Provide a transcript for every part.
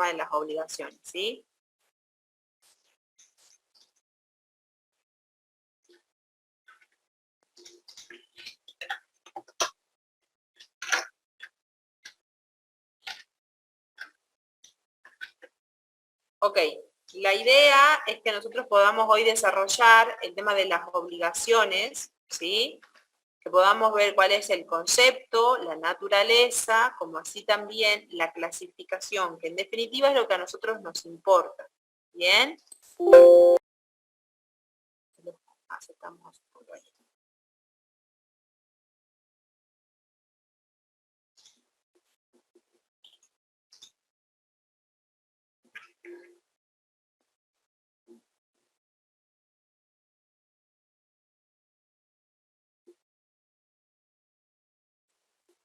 tema de las obligaciones, ¿sí? Ok, la idea es que nosotros podamos hoy desarrollar el tema de las obligaciones, ¿sí? Que podamos ver cuál es el concepto, la naturaleza, como así también la clasificación, que en definitiva es lo que a nosotros nos importa. ¿Bien? Aceptamos por ahí.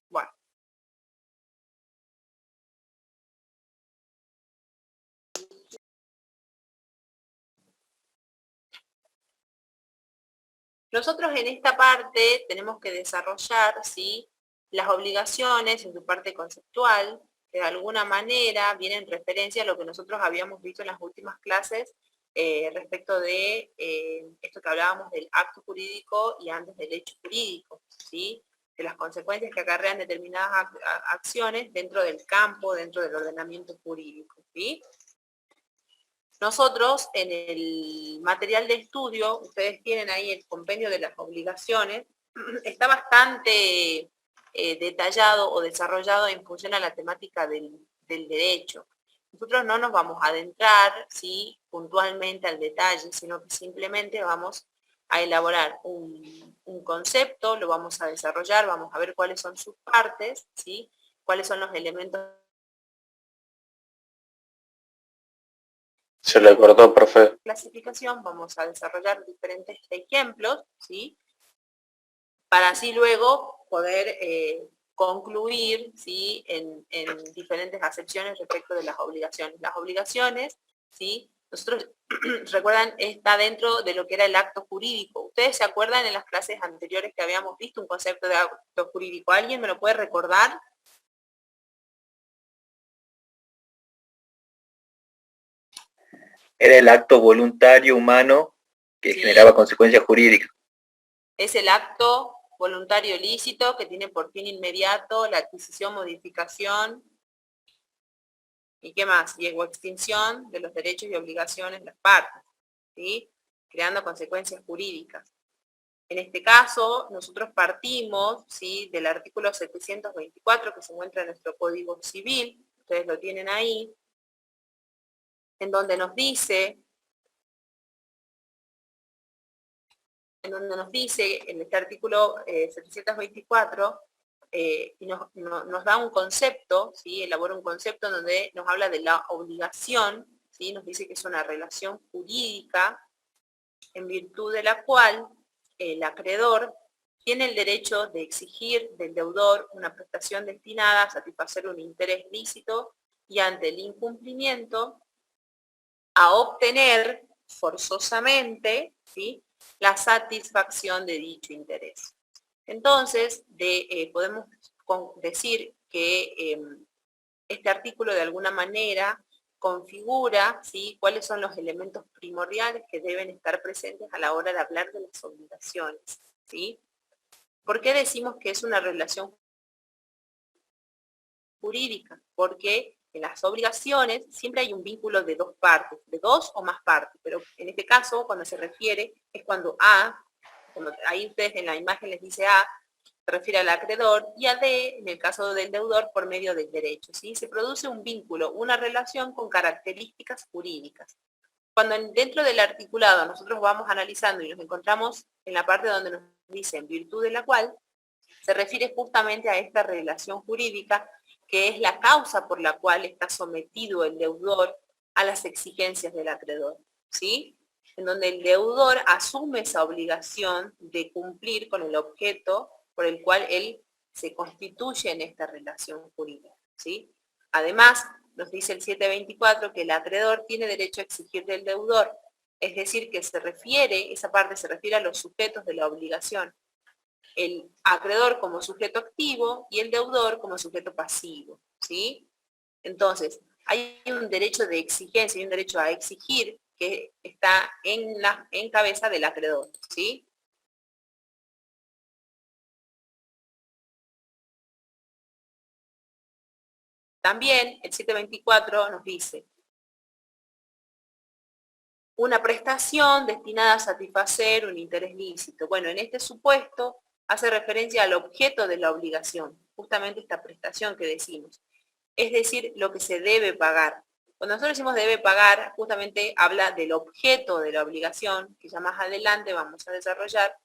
Bueno. Nosotros en esta parte tenemos que desarrollar, ¿sí?, las obligaciones en su parte conceptual, que de alguna manera viene en referencia a lo que nosotros habíamos visto en las últimas clases respecto de esto que hablábamos del acto jurídico y antes del hecho jurídico, ¿sí?, de las consecuencias que acarrean determinadas acciones dentro del campo, dentro del ordenamiento jurídico, ¿sí? Nosotros, en el material de estudio, ustedes tienen ahí el compendio de las obligaciones, está bastante detallado o desarrollado en función a la temática del derecho. Nosotros no nos vamos a adentrar, ¿sí?, puntualmente al detalle, sino que simplemente vamos a elaborar un concepto, lo vamos a desarrollar, vamos a ver cuáles son sus partes, ¿sí?, cuáles son los elementos. Se le cortó, profe. Clasificación, vamos a desarrollar diferentes ejemplos, ¿sí?, para así luego poder concluir, ¿sí?, en diferentes acepciones respecto de las obligaciones. Las obligaciones, ¿sí?, nosotros, recuerdan, está dentro de lo que era el acto jurídico. ¿Ustedes se acuerdan en las clases anteriores que habíamos visto un concepto de acto jurídico? ¿Alguien me lo puede recordar? Era el acto voluntario humano que Sí. generaba consecuencias jurídicas. Es el acto voluntario lícito que tiene por fin inmediato la adquisición, modificación, ¿y qué más? Y o extinción de los derechos y obligaciones de las partes, ¿sí?, creando consecuencias jurídicas. En este caso, nosotros partimos, ¿sí?, del artículo 724 que se encuentra en nuestro Código Civil, ustedes lo tienen ahí, en donde nos dice, en este artículo 724, y nos da un concepto, ¿sí?, elabora un concepto donde nos habla de la obligación, ¿sí?, nos dice que es una relación jurídica en virtud de la cual el acreedor tiene el derecho de exigir del deudor una prestación destinada a satisfacer un interés lícito y ante el incumplimiento a obtener forzosamente, ¿sí?, la satisfacción de dicho interés. Entonces, podemos decir que este artículo de alguna manera configura, ¿sí?, cuáles son los elementos primordiales que deben estar presentes a la hora de hablar de las obligaciones, ¿sí? ¿Por qué decimos que es una relación jurídica? Porque en las obligaciones siempre hay un vínculo de dos partes, de dos o más partes, pero en este caso, cuando se refiere, es cuando A, ahí ustedes en la imagen les dice A, se refiere al acreedor, y a D, en el caso del deudor, por medio del derecho, ¿sí? Se produce un vínculo, una relación con características jurídicas. Cuando dentro del articulado nosotros vamos analizando y nos encontramos en la parte donde nos dice en virtud de la cual, se refiere justamente a esta relación jurídica que es la causa por la cual está sometido el deudor a las exigencias del acreedor, ¿sí? En donde el deudor asume esa obligación de cumplir con el objeto por el cual él se constituye en esta relación jurídica, ¿sí? Además, nos dice el 724 que el acreedor tiene derecho a exigir del deudor, es decir, que esa parte se refiere a los sujetos de la obligación, el acreedor como sujeto activo y el deudor como sujeto pasivo, ¿sí? Entonces, hay un derecho de exigencia, hay un derecho a exigir que está en cabeza del acreedor, ¿sí? También el 724 nos dice, una prestación destinada a satisfacer un interés lícito. Bueno, en este supuesto hace referencia al objeto de la obligación, justamente esta prestación que decimos. Es decir, lo que se debe pagar. Cuando nosotros decimos debe pagar, justamente habla del objeto de la obligación, que ya más adelante vamos a desarrollar,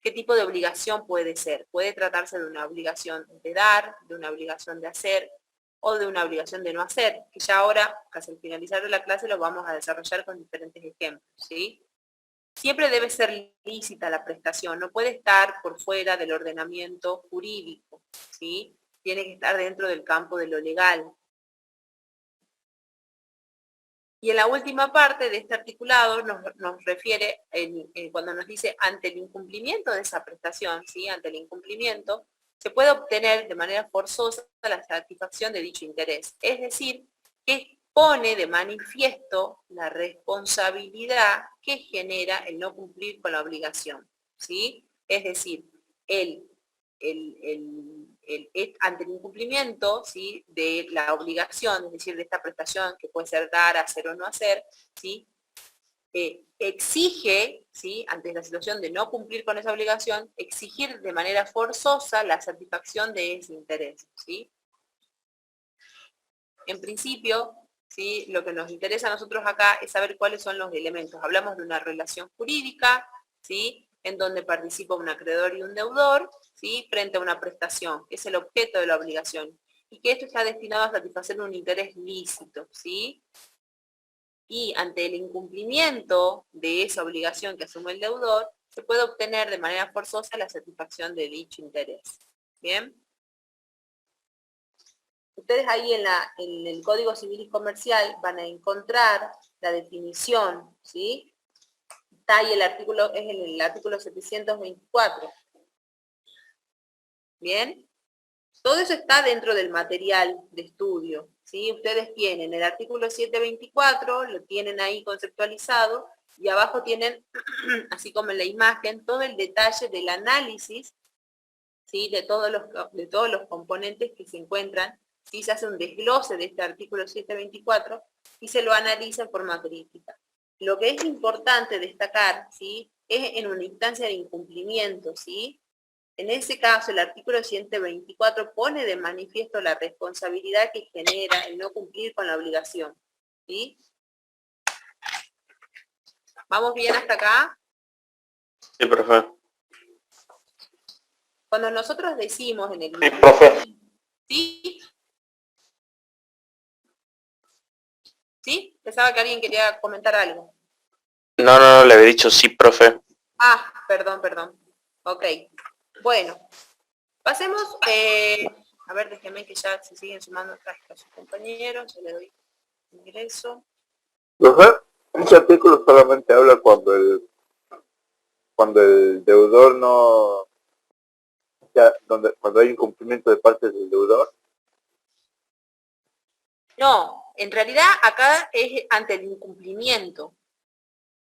qué tipo de obligación puede ser. Puede tratarse de una obligación de dar, de una obligación de hacer, o de una obligación de no hacer, que ya ahora, casi al finalizar de la clase, lo vamos a desarrollar con diferentes ejemplos, ¿sí? Siempre debe ser lícita la prestación, no puede estar por fuera del ordenamiento jurídico, ¿sí? Tiene que estar dentro del campo de lo legal. Y en la última parte de este articulado nos refiere, cuando nos dice ante el incumplimiento de esa prestación, ¿sí? Ante el incumplimiento, se puede obtener de manera forzosa la satisfacción de dicho interés. Es decir, que pone de manifiesto la responsabilidad que genera el no cumplir con la obligación, ¿sí? Es decir, el, ante el incumplimiento, ¿sí?, de la obligación, es decir, de esta prestación que puede ser dar, hacer o no hacer, ¿sí?, exige, ¿sí?, ante la situación de no cumplir con esa obligación, exigir de manera forzosa la satisfacción de ese interés, ¿sí? En principio, ¿sí?, lo que nos interesa a nosotros acá es saber cuáles son los elementos. Hablamos de una relación jurídica, ¿sí?, en donde participa un acreedor y un deudor, ¿sí?, frente a una prestación, que es el objeto de la obligación, y que esto está destinado a satisfacer un interés lícito, ¿sí? Y ante el incumplimiento de esa obligación que asume el deudor, se puede obtener de manera forzosa la satisfacción de dicho interés. ¿Bien? Ustedes ahí en el Código Civil y Comercial van a encontrar la definición, ¿sí? Está ahí el artículo, es en el artículo 724. ¿Bien? Todo eso está dentro del material de estudio, ¿sí? Ustedes tienen el artículo 724, lo tienen ahí conceptualizado, y abajo tienen, así como en la imagen, todo el detalle del análisis, ¿sí?, de todos los componentes que se encuentran, ¿sí? Se hace un desglose de este artículo 724 y se lo analiza en forma crítica. Lo que es importante destacar, ¿sí?, es en una instancia de incumplimiento, ¿sí? En ese caso, el artículo 124 pone de manifiesto la responsabilidad que genera el no cumplir con la obligación, ¿sí? ¿Vamos bien hasta acá? Sí, profe. Cuando nosotros decimos en el... Sí, profe. ¿Sí? ¿Sí? Pensaba que alguien quería comentar algo. No, le había dicho sí, profe. Ah, perdón. Ok. Bueno, pasemos, a ver, déjenme que ya se siguen sumando acá a sus compañeros, yo le doy ingreso. Profe, ese artículo solamente habla cuando el deudor no, ya, cuando hay incumplimiento de parte del deudor. No, en realidad acá es ante el incumplimiento.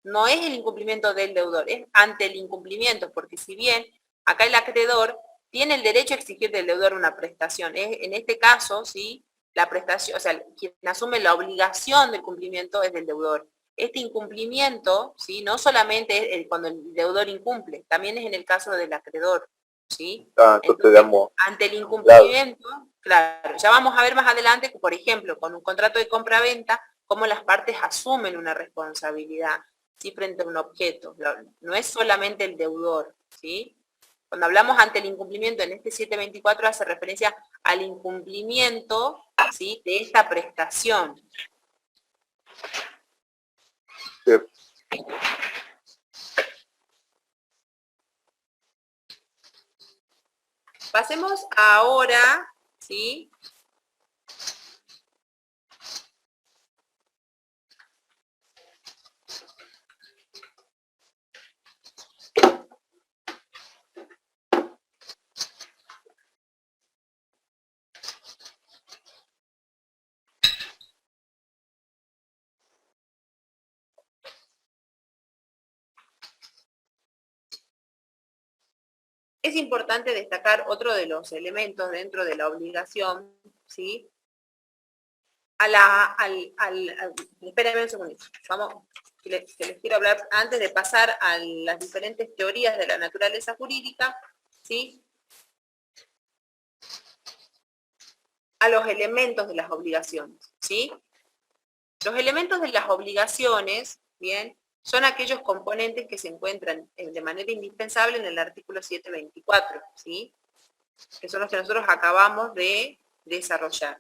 No es el incumplimiento del deudor, es ante el incumplimiento, porque si bien acá el acreedor tiene el derecho a exigir del deudor una prestación, en este caso, ¿sí?, la prestación, o sea, quien asume la obligación del cumplimiento es del deudor. Este incumplimiento, ¿sí?, no solamente es cuando el deudor incumple, también es en el caso del acreedor, ¿sí? Entonces, Entonces, digamos, ante el claro, incumplimiento, claro, ya vamos a ver más adelante, por ejemplo, con un contrato de compra-venta, cómo las partes asumen una responsabilidad, ¿sí?, frente a un objeto. No es solamente el deudor, ¿sí? Cuando hablamos ante el incumplimiento en este 724 hace referencia al incumplimiento, ¿sí?, de esta prestación. sí. Pasemos ahora, ¿sí?, Es importante destacar otro de los elementos dentro de la obligación, ¿sí? Espérenme un segundito. Vamos, que les quiero hablar antes de pasar a las diferentes teorías de la naturaleza jurídica, ¿sí? A los elementos de las obligaciones, ¿sí? Los elementos de las obligaciones, bien, son aquellos componentes que se encuentran de manera indispensable en el artículo 724, ¿sí? Que son los que nosotros acabamos de desarrollar.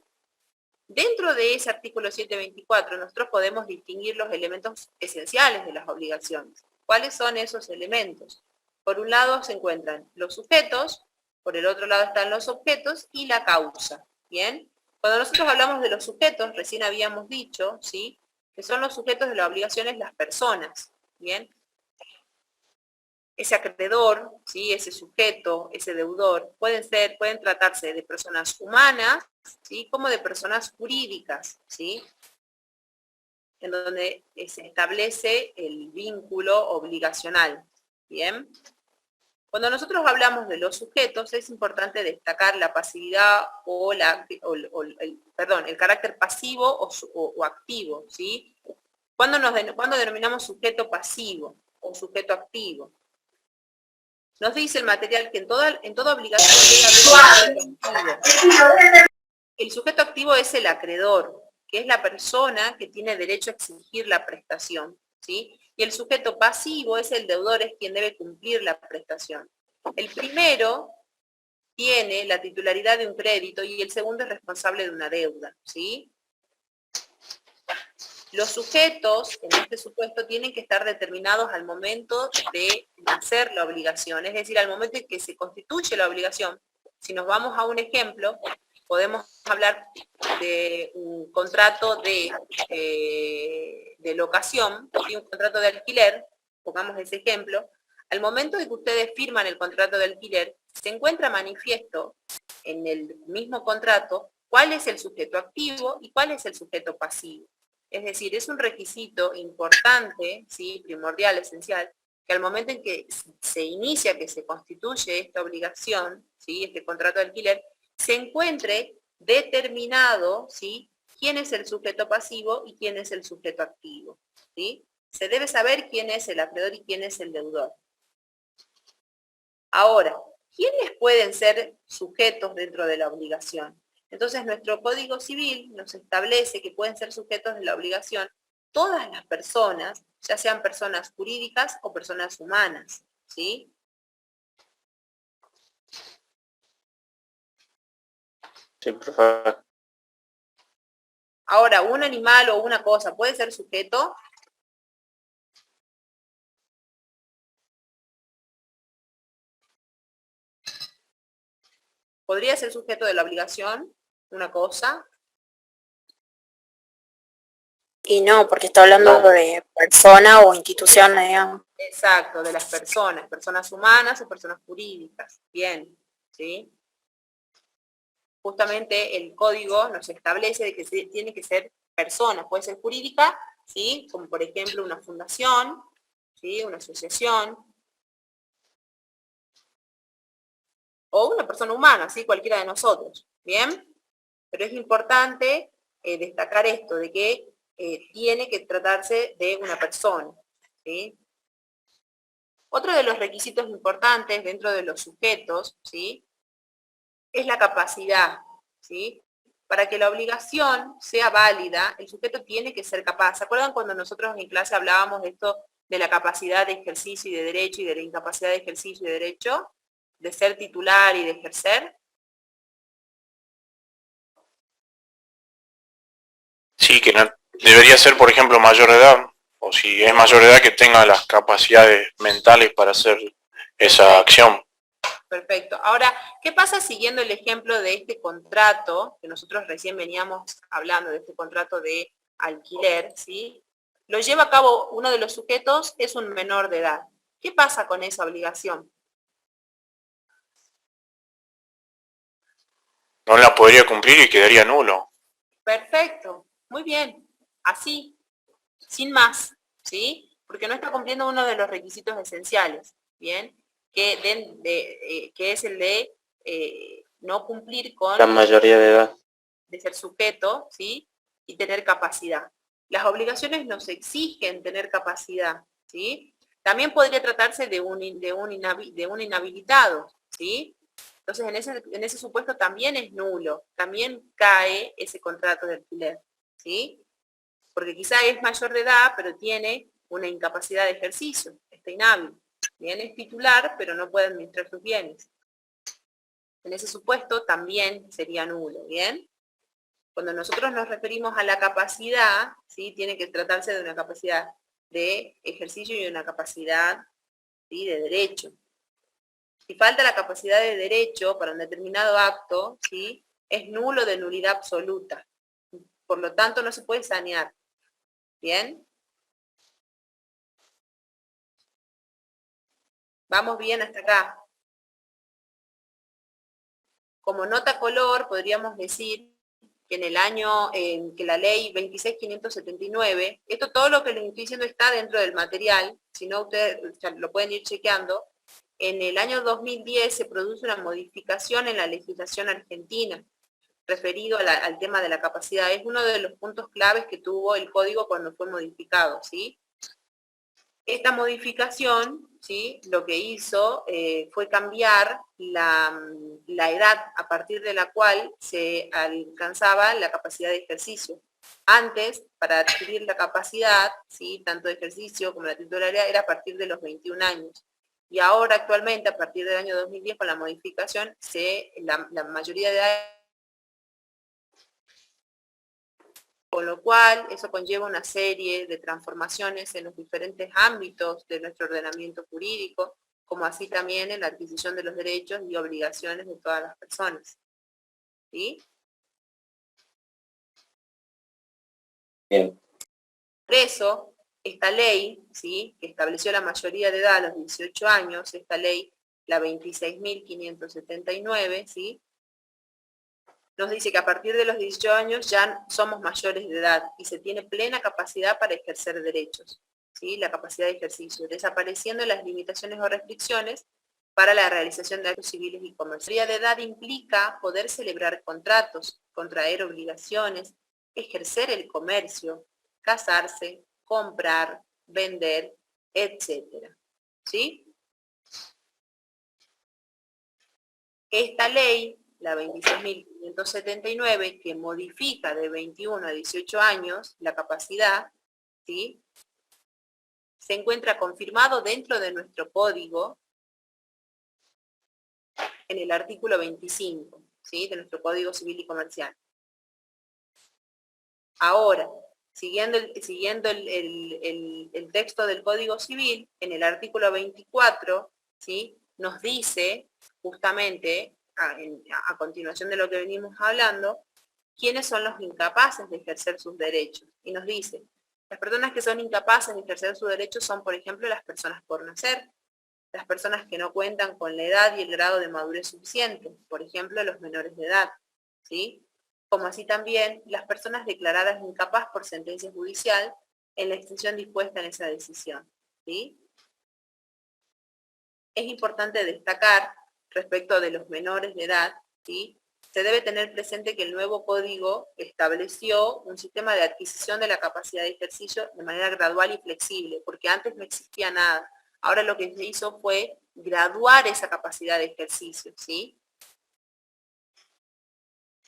Dentro de ese artículo 724, nosotros podemos distinguir los elementos esenciales de las obligaciones. ¿Cuáles son esos elementos? Por un lado se encuentran los sujetos, por el otro lado están los objetos y la causa, ¿bien? Cuando nosotros hablamos de los sujetos, recién habíamos dicho, ¿sí?, que son los sujetos de las obligaciones las personas, ¿bien? Ese acreedor, ¿sí?, ese sujeto, ese deudor, pueden tratarse de personas humanas, ¿sí?, como de personas jurídicas, ¿sí?, en donde se establece el vínculo obligacional, ¿bien? Cuando nosotros hablamos de los sujetos, es importante destacar la pasividad el carácter pasivo o activo, ¿sí? ¿Cuándo denominamos sujeto pasivo o sujeto activo? Nos dice el material que en toda obligación debe haber un sujeto activo. El sujeto activo es el acreedor, que es la persona que tiene derecho a exigir la prestación, ¿sí? Y el sujeto pasivo es el deudor, es quien debe cumplir la prestación. El primero tiene la titularidad de un crédito y el segundo es responsable de una deuda, ¿sí? Los sujetos, en este supuesto, tienen que estar determinados al momento de hacer la obligación, es decir, al momento en que se constituye la obligación. Si nos vamos a un ejemplo, podemos hablar de un contrato de locación y un contrato de alquiler, pongamos ese ejemplo. Al momento de que ustedes firman el contrato de alquiler, se encuentra manifiesto en el mismo contrato cuál es el sujeto activo y cuál es el sujeto pasivo. Es decir, es un requisito importante, ¿sí?, primordial, esencial, que al momento en que se inicia, que se constituye esta obligación, ¿sí?, este contrato de alquiler, se encuentre determinado, ¿sí?, quién es el sujeto pasivo y quién es el sujeto activo, ¿sí? Se debe saber quién es el acreedor y quién es el deudor. Ahora, ¿quiénes pueden ser sujetos dentro de la obligación? Entonces, nuestro Código Civil nos establece que pueden ser sujetos de la obligación todas las personas, ya sean personas jurídicas o personas humanas, ¿sí? Sí, profe. Ahora, un animal o una cosa, ¿puede ser sujeto? ¿Podría ser sujeto de la obligación una cosa? Y no, porque está hablando de persona o institución, digamos. Exacto, de las personas humanas o personas jurídicas. Bien, ¿sí? Justamente el código nos establece de que tiene que ser persona, puede ser jurídica, ¿sí?, como por ejemplo una fundación, ¿sí?, una asociación, o una persona humana, ¿sí?, cualquiera de nosotros, ¿bien? Pero es importante destacar esto, de que tiene que tratarse de una persona, ¿sí? Otro de los requisitos importantes dentro de los sujetos, ¿sí?, es la capacidad, ¿sí? Para que la obligación sea válida, el sujeto tiene que ser capaz. ¿Se acuerdan cuando nosotros en clase hablábamos de esto, de la capacidad de ejercicio y de derecho y de la incapacidad de ejercicio y de derecho? De ser titular y de ejercer. Sí, que no, debería ser, por ejemplo, mayor de edad, o si es mayor de edad, que tenga las capacidades mentales para hacer esa acción. Perfecto. Ahora, ¿qué pasa siguiendo el ejemplo de este contrato, que nosotros recién veníamos hablando, de este contrato de alquiler, ¿sí? Lo lleva a cabo uno de los sujetos, es un menor de edad. ¿Qué pasa con esa obligación? No la podría cumplir y quedaría nulo. Perfecto. Muy bien. Así, sin más, ¿sí? Porque no está cumpliendo uno de los requisitos esenciales, ¿bien? que es el de no cumplir con La mayoría de edad. de ser sujeto, ¿sí? Y tener capacidad. Las obligaciones nos exigen tener capacidad, ¿sí? También podría tratarse de un inhabilitado, ¿sí? Entonces, en ese supuesto también es nulo, también cae ese contrato de alquiler, ¿sí? Porque quizá es mayor de edad, pero tiene una incapacidad de ejercicio, está inhábil. Bien, es titular, pero no puede administrar sus bienes. En ese supuesto también sería nulo, ¿bien? Cuando nosotros nos referimos a la capacidad, ¿sí? Tiene que tratarse de una capacidad de ejercicio y una capacidad, ¿sí? De derecho. Si falta la capacidad de derecho para un determinado acto, ¿sí? Es nulo de nulidad absoluta. Por lo tanto, no se puede sanear. ¿Bien? ¿Vamos bien hasta acá? Como nota color, podríamos decir que en el año que la ley 26.579, esto todo lo que les estoy diciendo está dentro del material, si no ustedes ya lo pueden ir chequeando. En el año 2010 se produce una modificación en la legislación argentina referido al tema de la capacidad. Es uno de los puntos claves que tuvo el código cuando fue modificado, ¿sí? Esta modificación, ¿sí? Lo que hizo fue cambiar la edad a partir de la cual se alcanzaba la capacidad de ejercicio. Antes, para adquirir la capacidad, ¿sí? Tanto de ejercicio como la titularidad, era a partir de los 21 años. Y ahora, actualmente, a partir del año 2010, con la modificación, la mayoría de edad, con lo cual eso conlleva una serie de transformaciones en los diferentes ámbitos de nuestro ordenamiento jurídico, como así también en la adquisición de los derechos y obligaciones de todas las personas. ¿Sí? Bien. Por eso, esta ley, ¿sí? Que estableció la mayoría de edad a los 18 años, esta ley, la 26.579, ¿sí? Nos dice que a partir de los 18 años ya somos mayores de edad y se tiene plena capacidad para ejercer derechos, ¿sí? La capacidad de ejercicio, desapareciendo las limitaciones o restricciones para la realización de actos civiles y comerciales. La mayoría de edad implica poder celebrar contratos, contraer obligaciones, ejercer el comercio, casarse, comprar, vender, etc. ¿Sí? Esta ley, la 26.579, que modifica de 21 a 18 años la capacidad, ¿sí? Se encuentra confirmado dentro de nuestro código en el artículo 25, ¿sí? De nuestro Código Civil y Comercial. Ahora, siguiendo el texto del Código Civil, en el artículo 24, ¿sí? Nos dice justamente, a continuación de lo que venimos hablando, quiénes son los incapaces de ejercer sus derechos. Y nos dice, las personas que son incapaces de ejercer sus derechos son, por ejemplo, las personas por nacer, las personas que no cuentan con la edad y el grado de madurez suficiente, por ejemplo, los menores de edad, ¿sí? Como así también las personas declaradas incapaz por sentencia judicial en la extensión dispuesta en esa decisión, ¿sí? Es importante destacar respecto de los menores de edad, ¿sí? Se debe tener presente que el nuevo código estableció un sistema de adquisición de la capacidad de ejercicio de manera gradual y flexible, porque antes no existía nada. Ahora lo que se hizo fue graduar esa capacidad de ejercicio, ¿sí?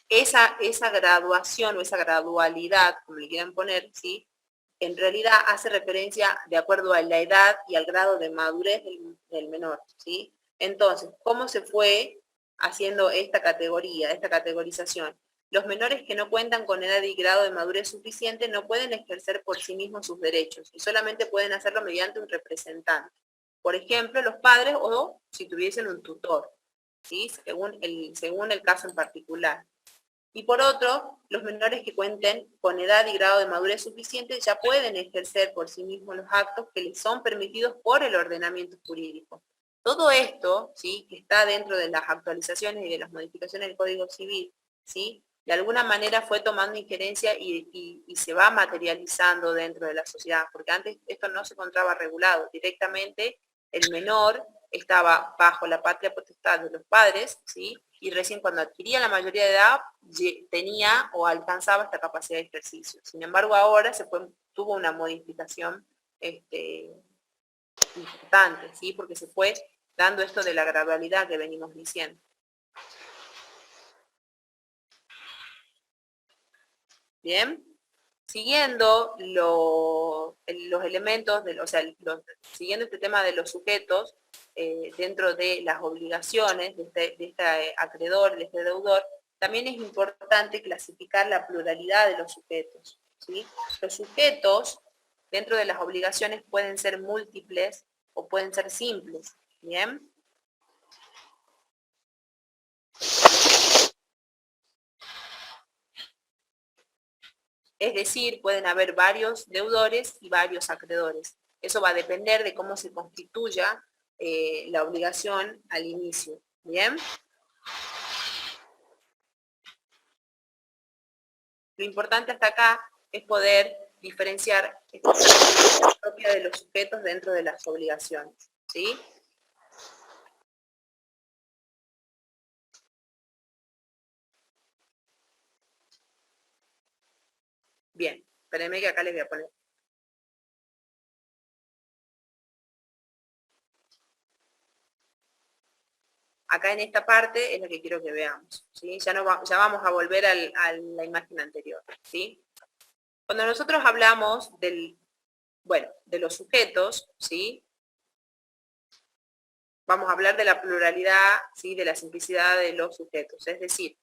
Esa graduación o esa gradualidad, como le quieran poner, ¿sí? En realidad hace referencia de acuerdo a la edad y al grado de madurez del menor, ¿sí? Entonces, ¿cómo se fue haciendo esta categoría, esta categorización? Los menores que no cuentan con edad y grado de madurez suficiente no pueden ejercer por sí mismos sus derechos y solamente pueden hacerlo mediante un representante. Por ejemplo, los padres o si tuviesen un tutor, ¿sí? Según el caso en particular. Y por otro, los menores que cuenten con edad y grado de madurez suficiente ya pueden ejercer por sí mismos los actos que les son permitidos por el ordenamiento jurídico. Todo esto, ¿sí? Que está dentro de las actualizaciones y de las modificaciones del Código Civil, ¿sí? De alguna manera fue tomando injerencia y se va materializando dentro de la sociedad, porque antes esto no se encontraba regulado. Directamente el menor estaba bajo la patria potestad de los padres, ¿sí? Y recién cuando adquiría la mayoría de edad tenía o alcanzaba esta capacidad de ejercicio. Sin embargo, ahora tuvo una modificación importante, ¿sí? Porque se fue dando esto de la gradualidad que venimos diciendo. Bien, siguiendo los elementos, siguiendo este tema de los sujetos dentro de las obligaciones de este acreedor, de este deudor, también es importante clasificar la pluralidad de los sujetos, ¿sí? Los sujetos dentro de las obligaciones pueden ser múltiples o pueden ser simples, ¿bien? Es decir, pueden haber varios deudores y varios acreedores. Eso va a depender de cómo se constituya la obligación al inicio. ¿Bien? Lo importante hasta acá es poder diferenciar estas características propias de los sujetos dentro de las obligaciones. ¿Sí? Bien, espérenme que acá les voy a poner. Acá en esta parte es lo que quiero que veamos, ¿sí? Ya vamos a volver a la imagen anterior, ¿sí? Cuando nosotros hablamos de los sujetos, ¿sí? Vamos a hablar de la pluralidad, ¿sí? De la simplicidad de los sujetos. Es decir,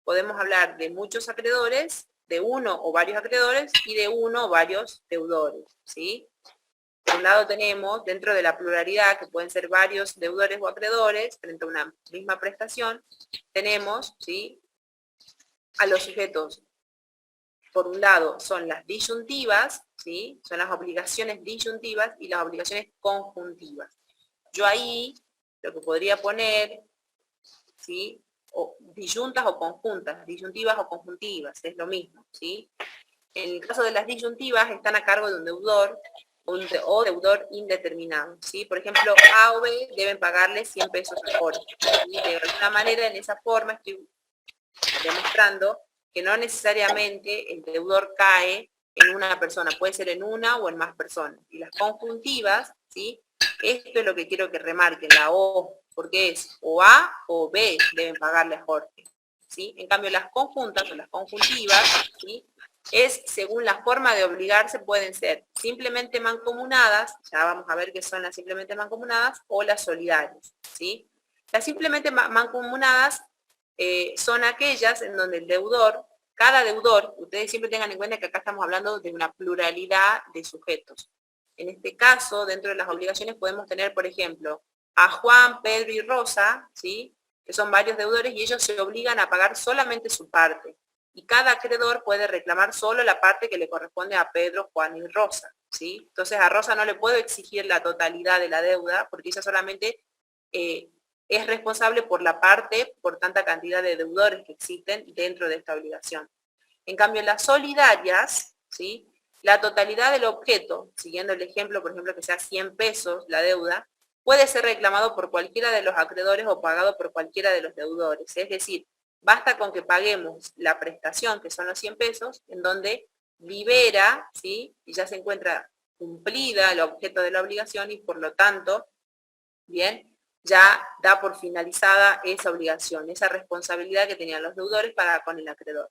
podemos hablar de muchos acreedores, de uno o varios acreedores y de uno o varios deudores, ¿sí? Por un lado tenemos, dentro de la pluralidad, que pueden ser varios deudores o acreedores, frente a una misma prestación, tenemos, ¿sí? A los sujetos, por un lado, son las disyuntivas, ¿sí? Son las obligaciones disyuntivas y las obligaciones conjuntivas. Yo ahí lo que podría poner, ¿sí? O disyuntas o conjuntas, disyuntivas o conjuntivas, es lo mismo, ¿sí? En el caso de las disyuntivas están a cargo de un deudor o deudor indeterminado, ¿sí? Por ejemplo, A o B deben pagarle 100 pesos a Jorge, ¿sí? De alguna manera, en esa forma estoy demostrando que no necesariamente el deudor cae en una persona, puede ser en una o en más personas. Y las conjuntivas, ¿sí? Esto es lo que quiero que remarquen, la O, porque es o A o B deben pagarle a Jorge, ¿sí? En cambio, las conjuntas o las conjuntivas, ¿sí? Es según la forma de obligarse, pueden ser simplemente mancomunadas, ya vamos a ver qué son las simplemente mancomunadas, o las solidarias, ¿sí? Las simplemente mancomunadas son aquellas en donde el deudor, cada deudor, ustedes siempre tengan en cuenta que acá estamos hablando de una pluralidad de sujetos. En este caso, dentro de las obligaciones podemos tener, por ejemplo, a Juan, Pedro y Rosa, ¿sí? Que son varios deudores y ellos se obligan a pagar solamente su parte. Y cada acreedor puede reclamar solo la parte que le corresponde a Pedro, Juan y Rosa, ¿sí? Entonces a Rosa no le puedo exigir la totalidad de la deuda porque ella solamente es responsable por la parte, por tanta cantidad de deudores que existen dentro de esta obligación. En cambio, en las solidarias, ¿sí? La totalidad del objeto, siguiendo el ejemplo, por ejemplo, que sea 100 pesos la deuda, puede ser reclamado por cualquiera de los acreedores o pagado por cualquiera de los deudores. Es decir, basta con que paguemos la prestación, que son los 100 pesos, en donde libera, ¿sí? Y ya se encuentra cumplida el objeto de la obligación y por lo tanto, bien, ya da por finalizada esa obligación, esa responsabilidad que tenían los deudores para con el acreedor.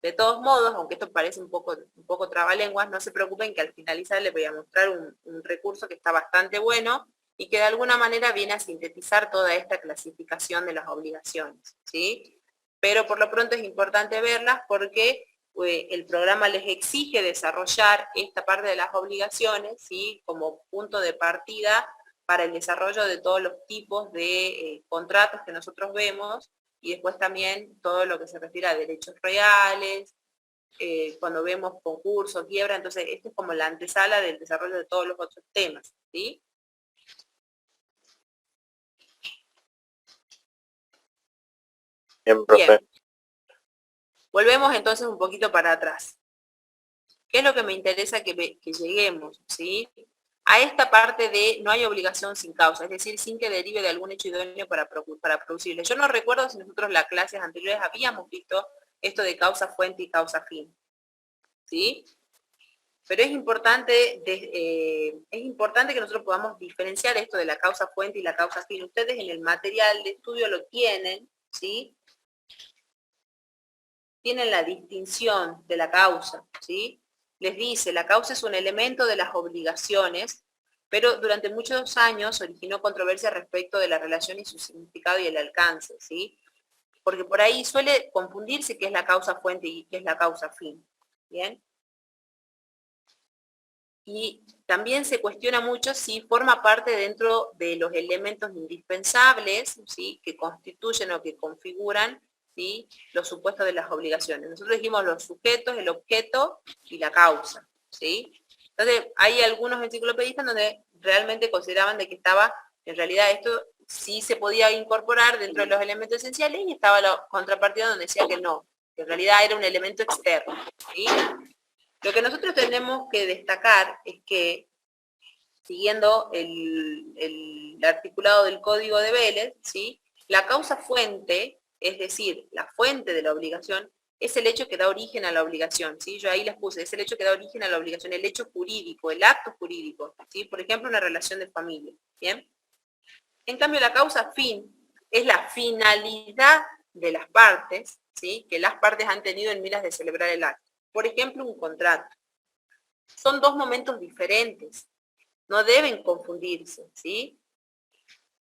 De todos modos, aunque esto parece un poco trabalenguas, no se preocupen que al finalizar les voy a mostrar un recurso que está bastante bueno y que de alguna manera viene a sintetizar toda esta clasificación de las obligaciones, ¿sí? Pero por lo pronto es importante verlas porque el programa les exige desarrollar esta parte de las obligaciones, ¿sí? Como punto de partida para el desarrollo de todos los tipos de contratos que nosotros vemos y después también todo lo que se refiere a derechos reales, cuando vemos concurso, quiebra, entonces esto es como la antesala del desarrollo de todos los otros temas, ¿sí? Bien, profe. Bien. Volvemos entonces un poquito para atrás. ¿Qué es lo que me interesa que lleguemos, ¿sí? a esta parte de no hay obligación sin causa, es decir, sin que derive de algún hecho idóneo para producirle. Yo no recuerdo si nosotros en las clases anteriores habíamos visto esto de causa fuente y causa fin, ¿sí? Pero es importante que nosotros podamos diferenciar esto de la causa fuente y la causa fin. Ustedes en el material de estudio lo tienen, ¿sí? Tienen la distinción de la causa, ¿sí? Les dice, la causa es un elemento de las obligaciones, pero durante muchos años originó controversia respecto de la relación y su significado y el alcance, ¿sí? Porque por ahí suele confundirse qué es la causa fuente y qué es la causa fin, ¿bien? Y también se cuestiona mucho si forma parte dentro de los elementos indispensables, ¿sí? Que constituyen o que configuran, ¿sí? Los supuestos de las obligaciones. Nosotros dijimos los sujetos, el objeto y la causa, ¿sí? Entonces, hay algunos enciclopedistas donde realmente consideraban de que estaba, en realidad esto sí se podía incorporar dentro de los elementos esenciales, y estaba la contrapartida donde decía que no, que en realidad era un elemento externo, ¿sí? Lo que nosotros tenemos que destacar es que, siguiendo el articulado del Código de Vélez, ¿sí? La causa fuente, es decir, la fuente de la obligación, es el hecho que da origen a la obligación, ¿sí? Yo ahí les puse, es el hecho que da origen a la obligación, el hecho jurídico, el acto jurídico, ¿sí? Por ejemplo, una relación de familia, ¿bien? En cambio, la causa fin es la finalidad de las partes, ¿sí? Que las partes han tenido en miras de celebrar el acto. Por ejemplo, un contrato. Son dos momentos diferentes, no deben confundirse, ¿sí?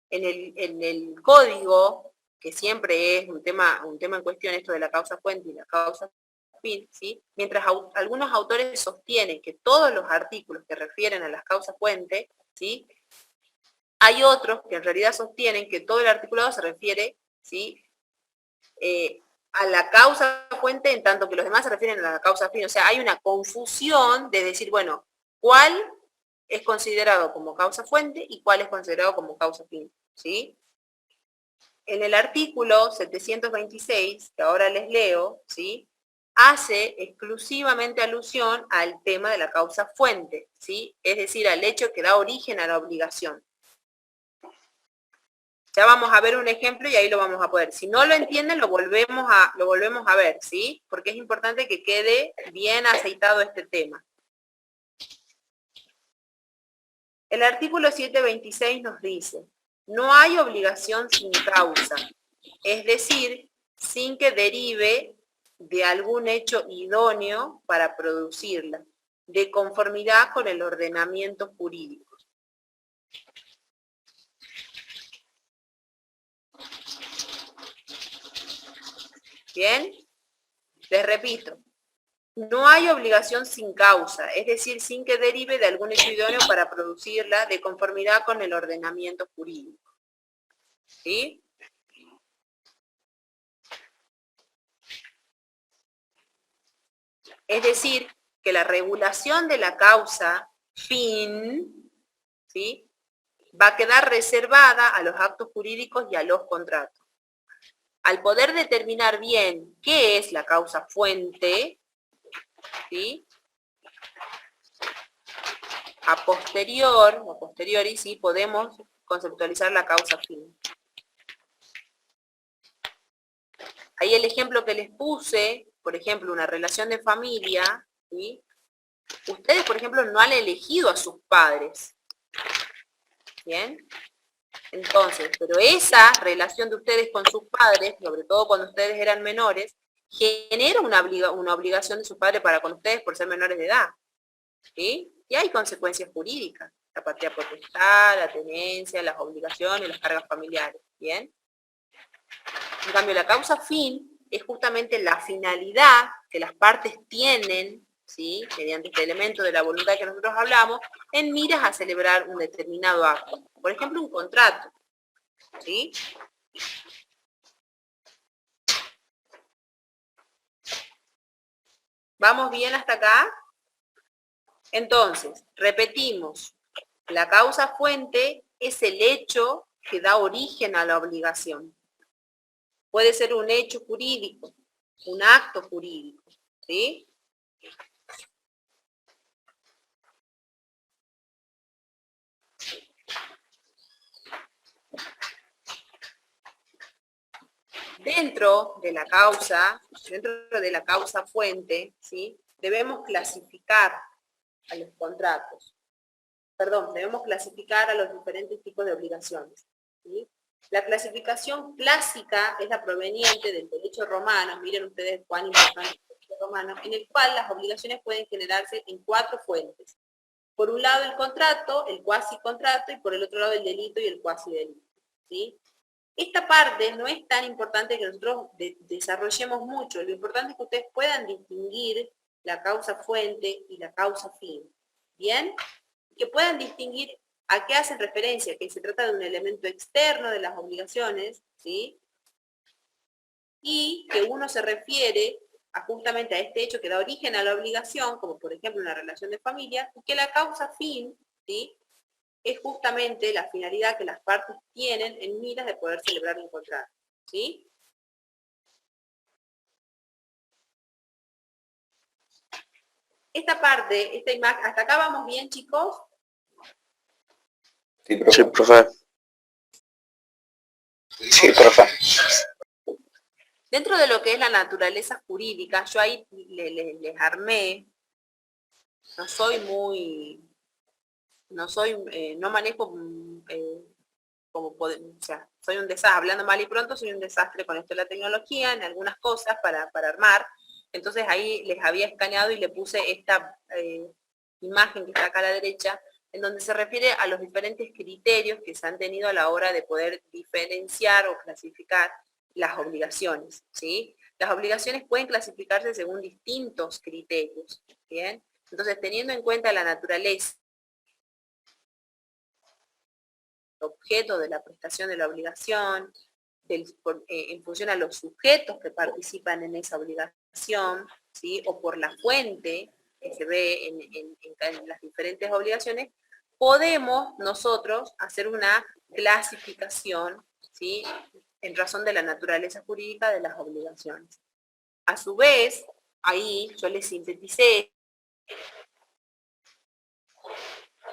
En el código, que siempre es un tema en cuestión, esto de la causa fuente y la causa fin, ¿sí? Mientras algunos autores sostienen que todos los artículos que refieren a las causas fuente, ¿sí? Hay otros que en realidad sostienen que todo el articulado se refiere, ¿sí? A la causa fuente, en tanto que los demás se refieren a la causa fin. O sea, hay una confusión de decir, bueno, ¿cuál es considerado como causa fuente y cuál es considerado como causa fin? ¿Sí? En el artículo 726, que ahora les leo, ¿sí? Hace exclusivamente alusión al tema de la causa fuente, ¿sí? Es decir, al hecho que da origen a la obligación. Ya vamos a ver un ejemplo y ahí lo vamos a poder. Si no lo entienden, lo volvemos a ver, ¿sí? Porque es importante que quede bien aceitado este tema. El artículo 726 nos dice, no hay obligación sin causa, es decir, sin que derive de algún hecho idóneo para producirla, de conformidad con el ordenamiento jurídico. ¿Bien? Les repito, no hay obligación sin causa, es decir, sin que derive de algún hecho idóneo para producirla de conformidad con el ordenamiento jurídico. ¿Sí? Es decir, que la regulación de la causa fin, ¿sí? Va a quedar reservada a los actos jurídicos y a los contratos. Al poder determinar bien qué es la causa fuente, ¿sí? A posteriori, sí, podemos conceptualizar la causa fin. Ahí el ejemplo que les puse, por ejemplo, una relación de familia, ¿sí? Ustedes, por ejemplo, no han elegido a sus padres. ¿Bien? Entonces, pero esa relación de ustedes con sus padres, sobre todo cuando ustedes eran menores, genera una obligación de sus padres para con ustedes por ser menores de edad. ¿Sí? Y hay consecuencias jurídicas. La patria potestad, la tenencia, las obligaciones, las cargas familiares. ¿Bien? En cambio, la causa fin es justamente la finalidad que las partes tienen, ¿sí? Mediante este elemento de la voluntad que nosotros hablamos, en miras a celebrar un determinado acto. Por ejemplo, un contrato. ¿Sí? ¿Vamos bien hasta acá? Entonces, repetimos, la causa fuente es el hecho que da origen a la obligación. Puede ser un hecho jurídico, un acto jurídico, ¿sí? dentro de la causa fuente, ¿sí? Debemos clasificar a los contratos. Perdón, debemos clasificar a los diferentes tipos de obligaciones, ¿sí? La clasificación clásica es la proveniente del derecho romano, miren ustedes cuán importante es el derecho romano, en el cual las obligaciones pueden generarse en 4 fuentes. Por un lado el contrato, el cuasi contrato, y por el otro lado el delito y el cuasi delito, ¿sí? Esta parte no es tan importante que nosotros desarrollemos mucho, lo importante es que ustedes puedan distinguir la causa fuente y la causa fin, ¿bien? Que puedan distinguir a qué hacen referencia, que se trata de un elemento externo de las obligaciones, ¿sí? Y que uno se refiere justamente a este hecho que da origen a la obligación, como por ejemplo una relación de familia, y que la causa fin, ¿sí? Es justamente la finalidad que las partes tienen en miras de poder celebrar un contrato, ¿sí? Esta parte, esta imagen, ¿hasta acá vamos bien, chicos? Sí, profe. Sí, profe. Sí, profe. Dentro de lo que es la naturaleza jurídica, yo ahí les armé, no manejo o sea, soy un desastre, hablando mal y pronto, soy un desastre con esto de la tecnología, en algunas cosas para armar. Entonces ahí les había escaneado y le puse esta imagen que está acá a la derecha, en donde se refiere a los diferentes criterios que se han tenido a la hora de poder diferenciar o clasificar las obligaciones, ¿sí? Las obligaciones pueden clasificarse según distintos criterios, ¿bien? Entonces, teniendo en cuenta la naturaleza, el objeto de la prestación de la obligación, en función a los sujetos que participan en esa obligación, ¿sí? O por la fuente que se ve en las diferentes obligaciones, podemos nosotros hacer una clasificación, ¿sí? En razón de la naturaleza jurídica de las obligaciones. A su vez, ahí yo les sinteticé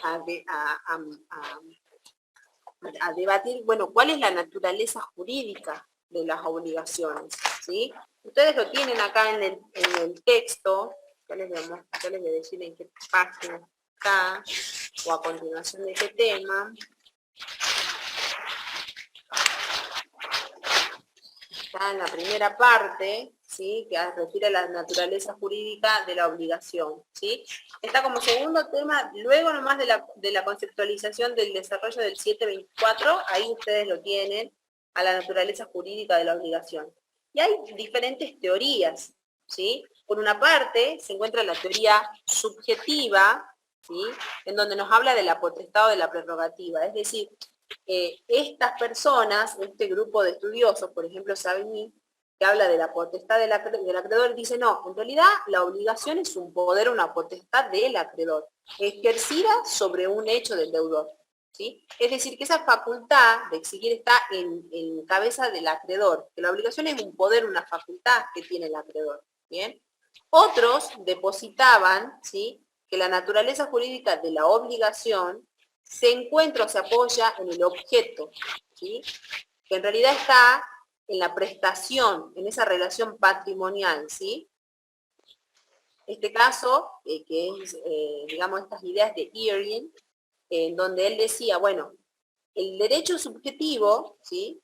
a debatir, bueno, cuál es la naturaleza jurídica de las obligaciones, ¿sí? Ustedes lo tienen acá en el texto, ya les voy a decir en qué página está, o a continuación de qué tema. Está en la primera parte, ¿sí? Que refiere a la naturaleza jurídica de la obligación, ¿sí? Está como segundo tema, luego nomás de la conceptualización del desarrollo del 724, ahí ustedes lo tienen, a la naturaleza jurídica de la obligación. Y hay diferentes teorías, ¿sí? Por una parte, se encuentra la teoría subjetiva, ¿sí? En donde nos habla de la potestad o de la prerrogativa, es decir, estas personas, este grupo de estudiosos, por ejemplo Savigny, que habla de la potestad del acreedor, dice no, en realidad la obligación es un poder, una potestad del acreedor, ejercida sobre un hecho del deudor, ¿sí? Es decir, que esa facultad de exigir está en cabeza del acreedor, que la obligación es un poder, una facultad que tiene el acreedor, ¿bien? Otros depositaban, ¿sí? Que la naturaleza jurídica de la obligación se encuentra o se apoya en el objeto, ¿sí? Que en realidad está en la prestación, en esa relación patrimonial, ¿sí? Este caso, que es, digamos, estas ideas de Irving, en donde él decía, bueno, el derecho subjetivo, ¿sí?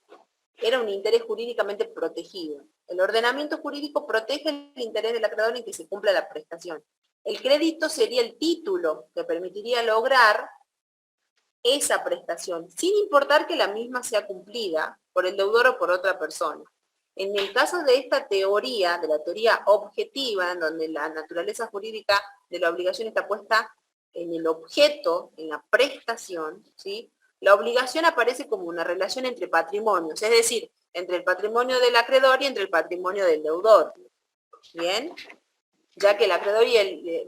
Era un interés jurídicamente protegido. El ordenamiento jurídico protege el interés del acreedor en que se cumpla la prestación. El crédito sería el título que permitiría lograr esa prestación, sin importar que la misma sea cumplida por el deudor o por otra persona. En el caso de esta teoría, de la teoría objetiva, en donde la naturaleza jurídica de la obligación está puesta en el objeto, en la prestación, ¿sí? La obligación aparece como una relación entre patrimonios, es decir, entre el patrimonio del acreedor y entre el patrimonio del deudor. ¿Bien? Ya que el acreedor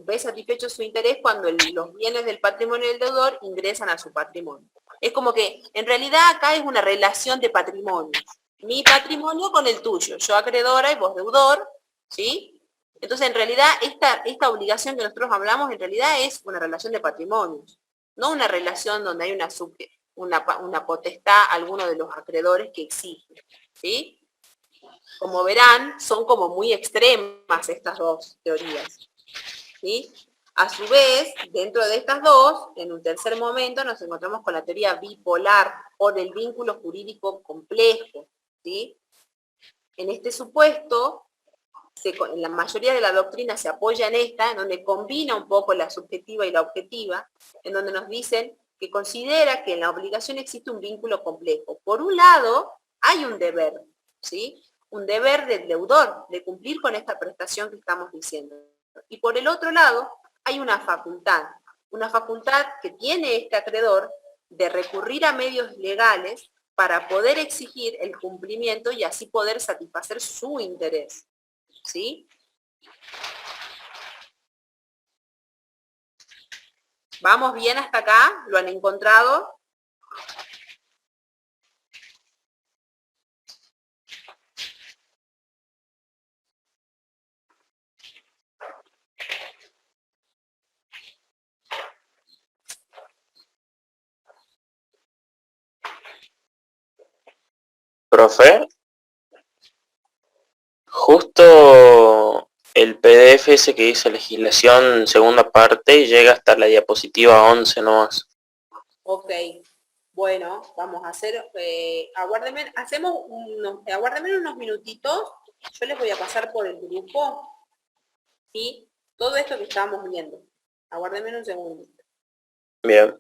ve satisfecho su interés cuando los bienes del patrimonio del deudor ingresan a su patrimonio. Es como que, en realidad, acá es una relación de patrimonio. Mi patrimonio con el tuyo, yo acreedora y vos deudor, ¿sí? Entonces, en realidad, esta obligación que nosotros hablamos, en realidad es una relación de patrimonios, no una relación donde hay una potestad a alguno de los acreedores que exige, ¿sí? como verán, son como muy extremas estas dos teorías, ¿sí? A su vez, dentro de estas dos, en un tercer momento nos encontramos con la teoría bipolar o del vínculo jurídico complejo, ¿sí? En este supuesto, la mayoría de la doctrina se apoya en esta, en donde combina un poco la subjetiva y la objetiva, en donde nos dicen que considera que en la obligación existe un vínculo complejo. Por un lado, hay un deber, ¿sí? Un deber del deudor de cumplir con esta prestación que estamos diciendo. Y por el otro lado, hay una facultad que tiene este acreedor de recurrir a medios legales para poder exigir el cumplimiento y así poder satisfacer su interés, ¿sí? ¿Vamos bien hasta acá? ¿Lo han encontrado? Profe, justo el PDF ese que dice legislación segunda parte llega hasta la diapositiva 11 nomás. Ok. Bueno, vamos a hacer, aguárdenme, aguárdenme unos minutitos, yo les voy a pasar por el grupo, ¿sí? Todo esto que estamos viendo. Aguárdenme un segundo. Bien.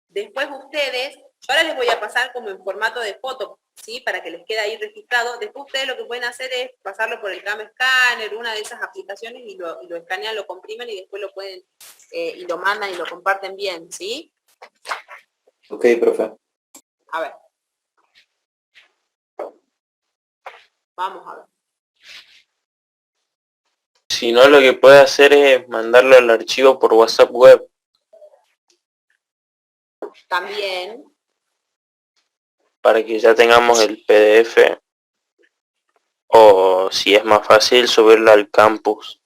Después ustedes, yo ahora les voy a pasar como en formato de foto, ¿sí? Para que les quede ahí registrado. Después ustedes lo que pueden hacer es pasarlo por el Cam Scanner, una de esas aplicaciones, y lo escanean, lo comprimen y después lo pueden, y lo mandan y lo comparten bien, ¿sí? Ok, profe. A ver. Vamos a ver. Si no, lo que puede hacer es mandarlo al archivo por WhatsApp web. También, Para que ya tengamos el PDF. O si es más fácil, subirlo al campus.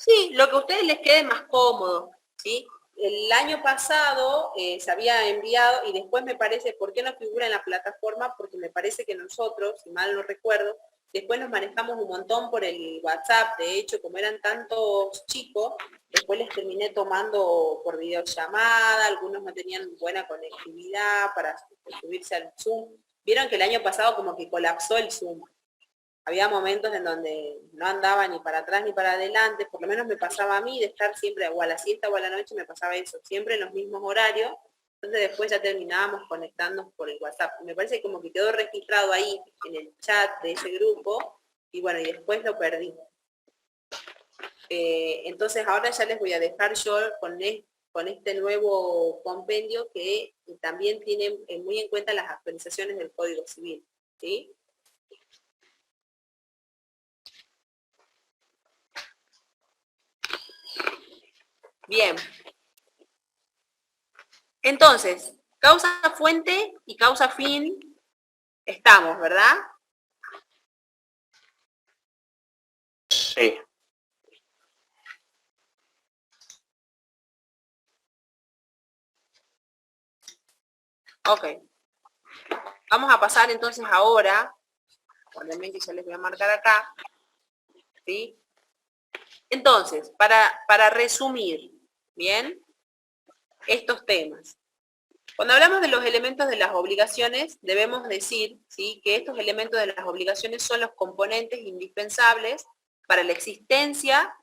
sí, lo que a ustedes les quede más cómodo, ¿sí? El año pasado se había enviado y después me parece, ¿por qué no figura en la plataforma? Porque me parece que nosotros, si mal no recuerdo, después nos manejamos un montón por el WhatsApp. De hecho, como eran tantos chicos, después les terminé tomando por videollamada, algunos no tenían buena conectividad para subirse al Zoom. Vieron que el año pasado como que colapsó el Zoom. Había momentos en donde no andaba ni para atrás ni para adelante, por lo menos me pasaba a mí de estar siempre, o a la siesta o a la noche me pasaba eso, siempre en los mismos horarios, entonces después ya terminábamos conectándonos por el WhatsApp. Me parece que como que quedó registrado ahí en el chat de ese grupo, y bueno, y después lo perdí. Entonces ahora ya les voy a dejar yo con este nuevo compendio que también tiene muy en cuenta las actualizaciones del Código Civil, ¿sí? Bien. Entonces, causa fuente y causa fin estamos, ¿verdad? Sí. Ok. Vamos a pasar entonces ahora, obviamente ya les voy a marcar acá, ¿sí? Entonces, para resumir, ¿bien? Estos temas. Cuando hablamos de los elementos de las obligaciones, debemos decir, ¿sí?, que estos elementos de las obligaciones son los componentes indispensables para la existencia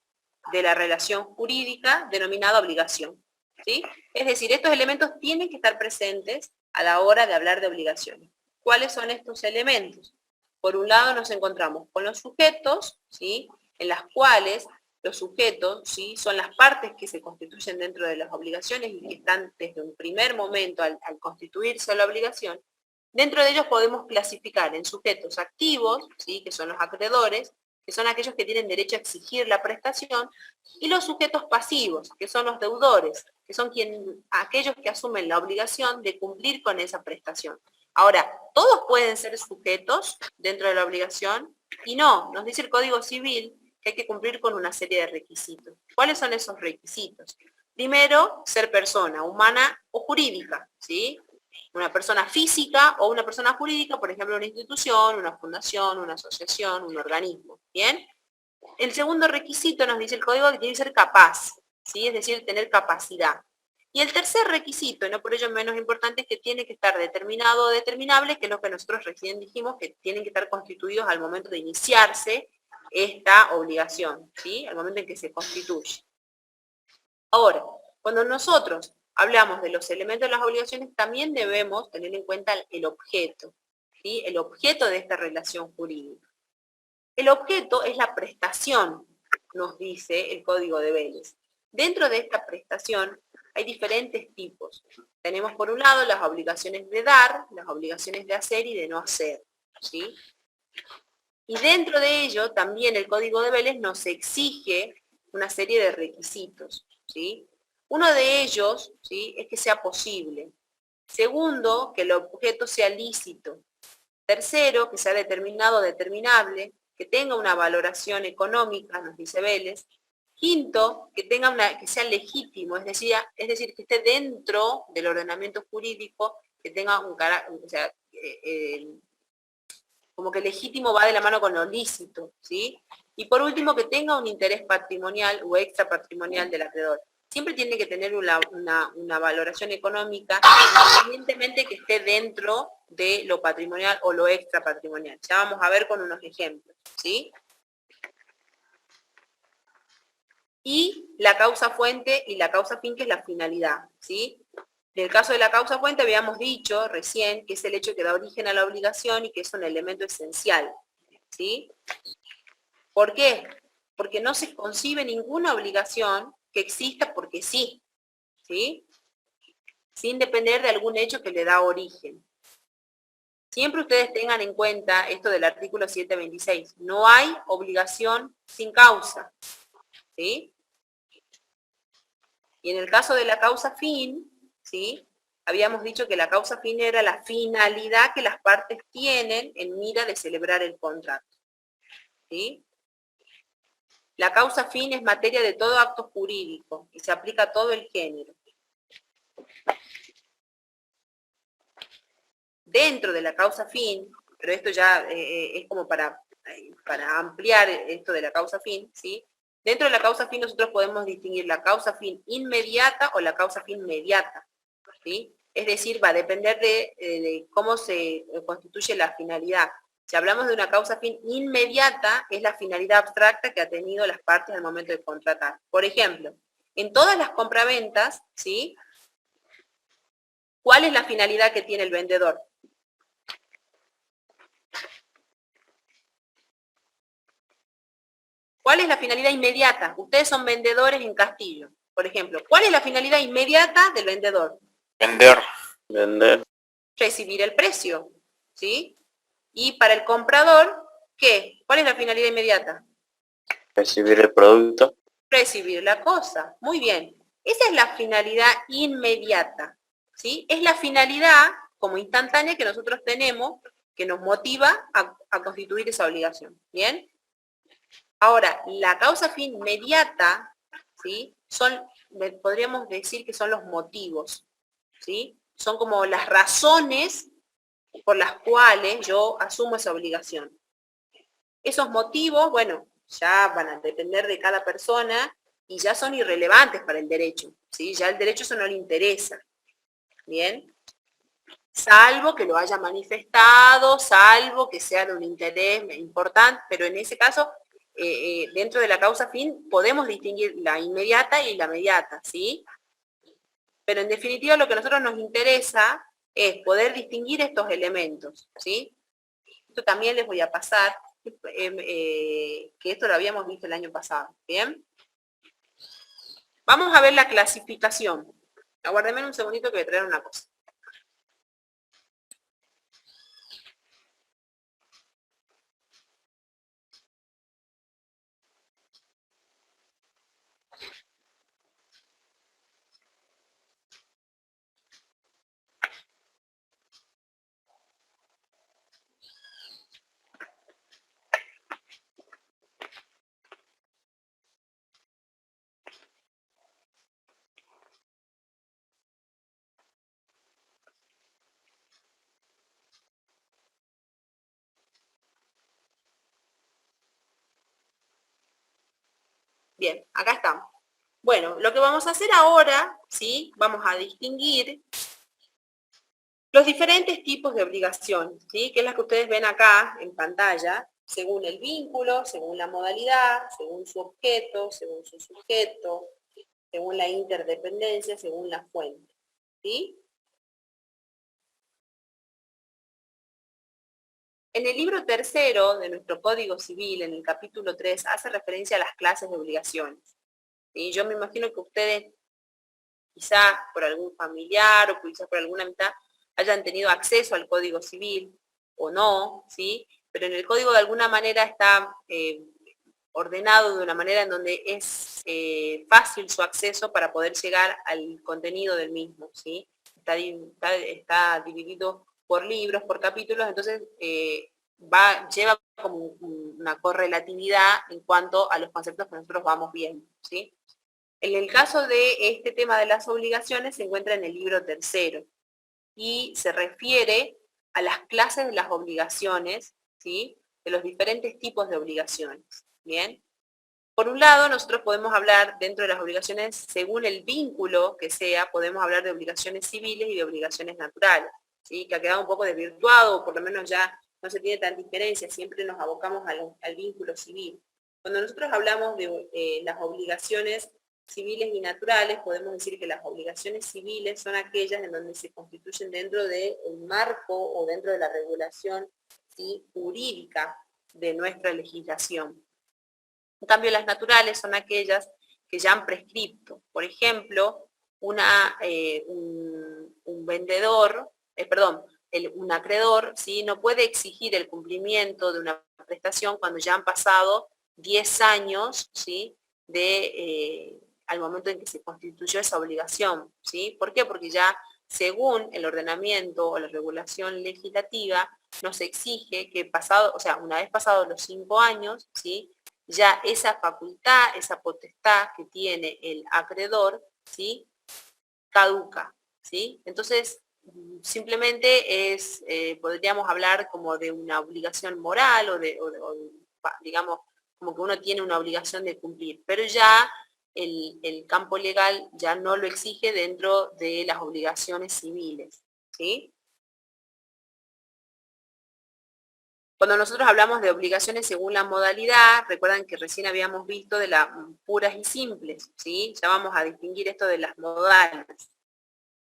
de la relación jurídica denominada obligación, ¿sí? Es decir, estos elementos tienen que estar presentes a la hora de hablar de obligaciones. ¿Cuáles son estos elementos? Por un lado nos encontramos con los sujetos, ¿sí?, en las cuales los sujetos, ¿sí?, son las partes que se constituyen dentro de las obligaciones y que están desde un primer momento al constituirse la obligación. Dentro de ellos podemos clasificar en sujetos activos, ¿sí?, que son los acreedores, que son aquellos que tienen derecho a exigir la prestación, y los sujetos pasivos, que son los deudores, que son aquellos que asumen la obligación de cumplir con esa prestación. Ahora, ¿todos pueden ser sujetos dentro de la obligación? Y no, nos dice el Código Civil que hay que cumplir con una serie de requisitos. ¿Cuáles son esos requisitos? Primero, ser persona humana o jurídica, ¿sí? Una persona física o una persona jurídica, por ejemplo, una institución, una fundación, una asociación, un organismo. ¿Bien? El segundo requisito nos dice el código que tiene que ser capaz, ¿sí? Es decir, tener capacidad. Y el tercer requisito, y no por ello menos importante, es que tiene que estar determinado o determinable, que es lo que nosotros recién dijimos, que tienen que estar constituidos al momento de iniciarse esta obligación, ¿sí? Al momento en que se constituye. Ahora, cuando nosotros hablamos de los elementos de las obligaciones, también debemos tener en cuenta el objeto, ¿sí? El objeto de esta relación jurídica. El objeto es la prestación, nos dice el Código de Vélez. Dentro de esta prestación hay diferentes tipos. Tenemos por un lado las obligaciones de dar, las obligaciones de hacer y de no hacer, ¿sí? Y dentro de ello también el Código de Vélez nos exige una serie de requisitos, ¿sí? Uno de ellos, ¿sí?, es que sea posible. Segundo, que el objeto sea lícito. Tercero, que sea determinado o determinable, que tenga una valoración económica, nos dice Vélez. Quinto, que que sea legítimo, es decir, que esté dentro del ordenamiento jurídico, que tenga un carácter, o sea, como que legítimo va de la mano con lo lícito, ¿sí? Y por último, que tenga un interés patrimonial o extra patrimonial del acreedor. Siempre tiene que tener una valoración económica, independientemente que esté dentro de lo patrimonial o lo extra patrimonial. Ya vamos a ver con unos ejemplos, ¿sí? Y la causa fuente y la causa fin, que es la finalidad, ¿sí? En el caso de la causa fuente habíamos dicho recién que es el hecho que da origen a la obligación y que es un elemento esencial, ¿sí? ¿Por qué? Porque no se concibe ninguna obligación que exista porque sí, ¿sí? Sin depender de algún hecho que le da origen. Siempre ustedes tengan en cuenta esto del artículo 726. No hay obligación sin causa, ¿sí? Y en el caso de la causa fin, ¿sí?, habíamos dicho que la causa fin era la finalidad que las partes tienen en mira de celebrar el contrato, ¿sí? La causa fin es materia de todo acto jurídico y se aplica a todo el género. Dentro de la causa fin, pero esto ya es como para ampliar esto de la causa fin, ¿sí? Dentro de la causa fin nosotros podemos distinguir la causa fin inmediata o la causa fin mediata, ¿sí? Es decir, va a depender de cómo se constituye la finalidad. Si hablamos de una causa fin inmediata, es la finalidad abstracta que ha tenido las partes al momento de contratar. Por ejemplo, en todas las compraventas, ¿sí?, ¿cuál es la finalidad que tiene el vendedor? ¿Cuál es la finalidad inmediata? Ustedes son vendedores en Castillo, por ejemplo. ¿Cuál es la finalidad inmediata del vendedor? Vender. Vender. Recibir el precio, ¿sí? Y para el comprador, ¿qué? ¿Cuál es la finalidad inmediata? Recibir el producto. Recibir la cosa. Muy bien. Esa es la finalidad inmediata, ¿sí? Es la finalidad como instantánea que nosotros tenemos, que nos motiva a constituir esa obligación. ¿Bien? Ahora, la causa fin inmediata, ¿sí?, podríamos decir que son los motivos, ¿sí? Son como las razones por las cuales yo asumo esa obligación. Esos motivos, bueno, ya van a depender de cada persona y ya son irrelevantes para el derecho, ¿sí? Ya el derecho eso no le interesa, ¿bien? Salvo que lo haya manifestado, salvo que sea de un interés importante, pero en ese caso, dentro de la causa fin, podemos distinguir la inmediata y la mediata, ¿sí? Pero en definitiva lo que a nosotros nos interesa es poder distinguir estos elementos, ¿sí? Esto también les voy a pasar, que esto lo habíamos visto el año pasado, ¿bien? Vamos a ver la clasificación. Aguárdenme un segundito que voy a traer una cosa. Bien, acá estamos. Bueno, lo que vamos a hacer ahora, ¿sí? Vamos a distinguir los diferentes tipos de obligaciones, ¿sí? Que es la que ustedes ven acá en pantalla, según el vínculo, según la modalidad, según su objeto, según su sujeto, según la interdependencia, según la fuente, ¿sí? En el libro tercero de nuestro Código Civil, en el capítulo 3, hace referencia a las clases de obligaciones. ¿Sí? Yo me imagino que ustedes, quizás por algún familiar o quizás por alguna amistad, hayan tenido acceso al Código Civil o no, ¿sí? Pero en el Código de alguna manera está ordenado de una manera en donde es fácil su acceso para poder llegar al contenido del mismo, ¿sí? Está dividido por libros, por capítulos, entonces lleva como una correlatividad en cuanto a los conceptos que nosotros vamos viendo, ¿sí? En el caso de este tema de las obligaciones se encuentra en el libro tercero y se refiere a las clases de las obligaciones, ¿sí? De los diferentes tipos de obligaciones, ¿bien? Por un lado, nosotros podemos hablar dentro de las obligaciones, según el vínculo que sea, podemos hablar de obligaciones civiles y de obligaciones naturales, ¿sí? Que ha quedado un poco desvirtuado, o por lo menos ya no se tiene tanta diferencia, siempre nos abocamos al vínculo civil. Cuando nosotros hablamos de las obligaciones civiles y naturales, podemos decir que las obligaciones civiles son aquellas en donde se constituyen dentro del marco o dentro de la regulación, ¿sí? Jurídica de nuestra legislación. En cambio, las naturales son aquellas que ya han prescripto. Por ejemplo, un vendedor, un acreedor, ¿sí? No puede exigir el cumplimiento de una prestación cuando ya han pasado 10 años, ¿sí? Al momento en que se constituyó esa obligación, ¿sí? ¿Por qué? Porque ya según el ordenamiento o la regulación legislativa, nos exige que una vez pasados los 5 años, ¿sí? Ya esa facultad, esa potestad que tiene el acreedor, ¿sí? Caduca, ¿sí? Entonces, simplemente podríamos hablar como de una obligación moral o digamos, como que uno tiene una obligación de cumplir, pero ya el campo legal ya no lo exige dentro de las obligaciones civiles, ¿sí? Cuando nosotros hablamos de obligaciones según la modalidad, recuerdan que recién habíamos visto de las puras y simples, ¿sí? Ya vamos a distinguir esto de las modales.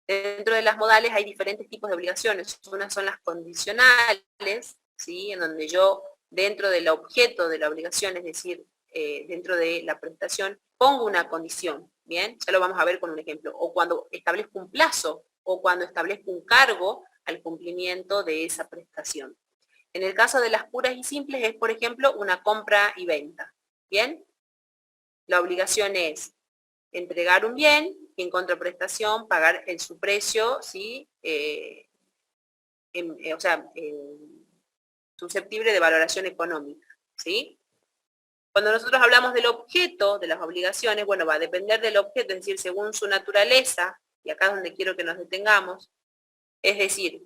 Dentro de las modales hay diferentes tipos de obligaciones. Unas son las condicionales, ¿sí? En donde yo, dentro del objeto de la obligación, es decir, dentro de la prestación, pongo una condición, ¿bien? Ya lo vamos a ver con un ejemplo. O cuando establezco un plazo, o cuando establezco un cargo al cumplimiento de esa prestación. En el caso de las puras y simples es, por ejemplo, una compra y venta, ¿bien? La obligación es entregar un bien y en contraprestación pagar su precio, ¿sí? Susceptible de valoración económica, ¿sí? Cuando nosotros hablamos del objeto de las obligaciones, bueno, va a depender del objeto, es decir, según su naturaleza, y acá es donde quiero que nos detengamos, es decir,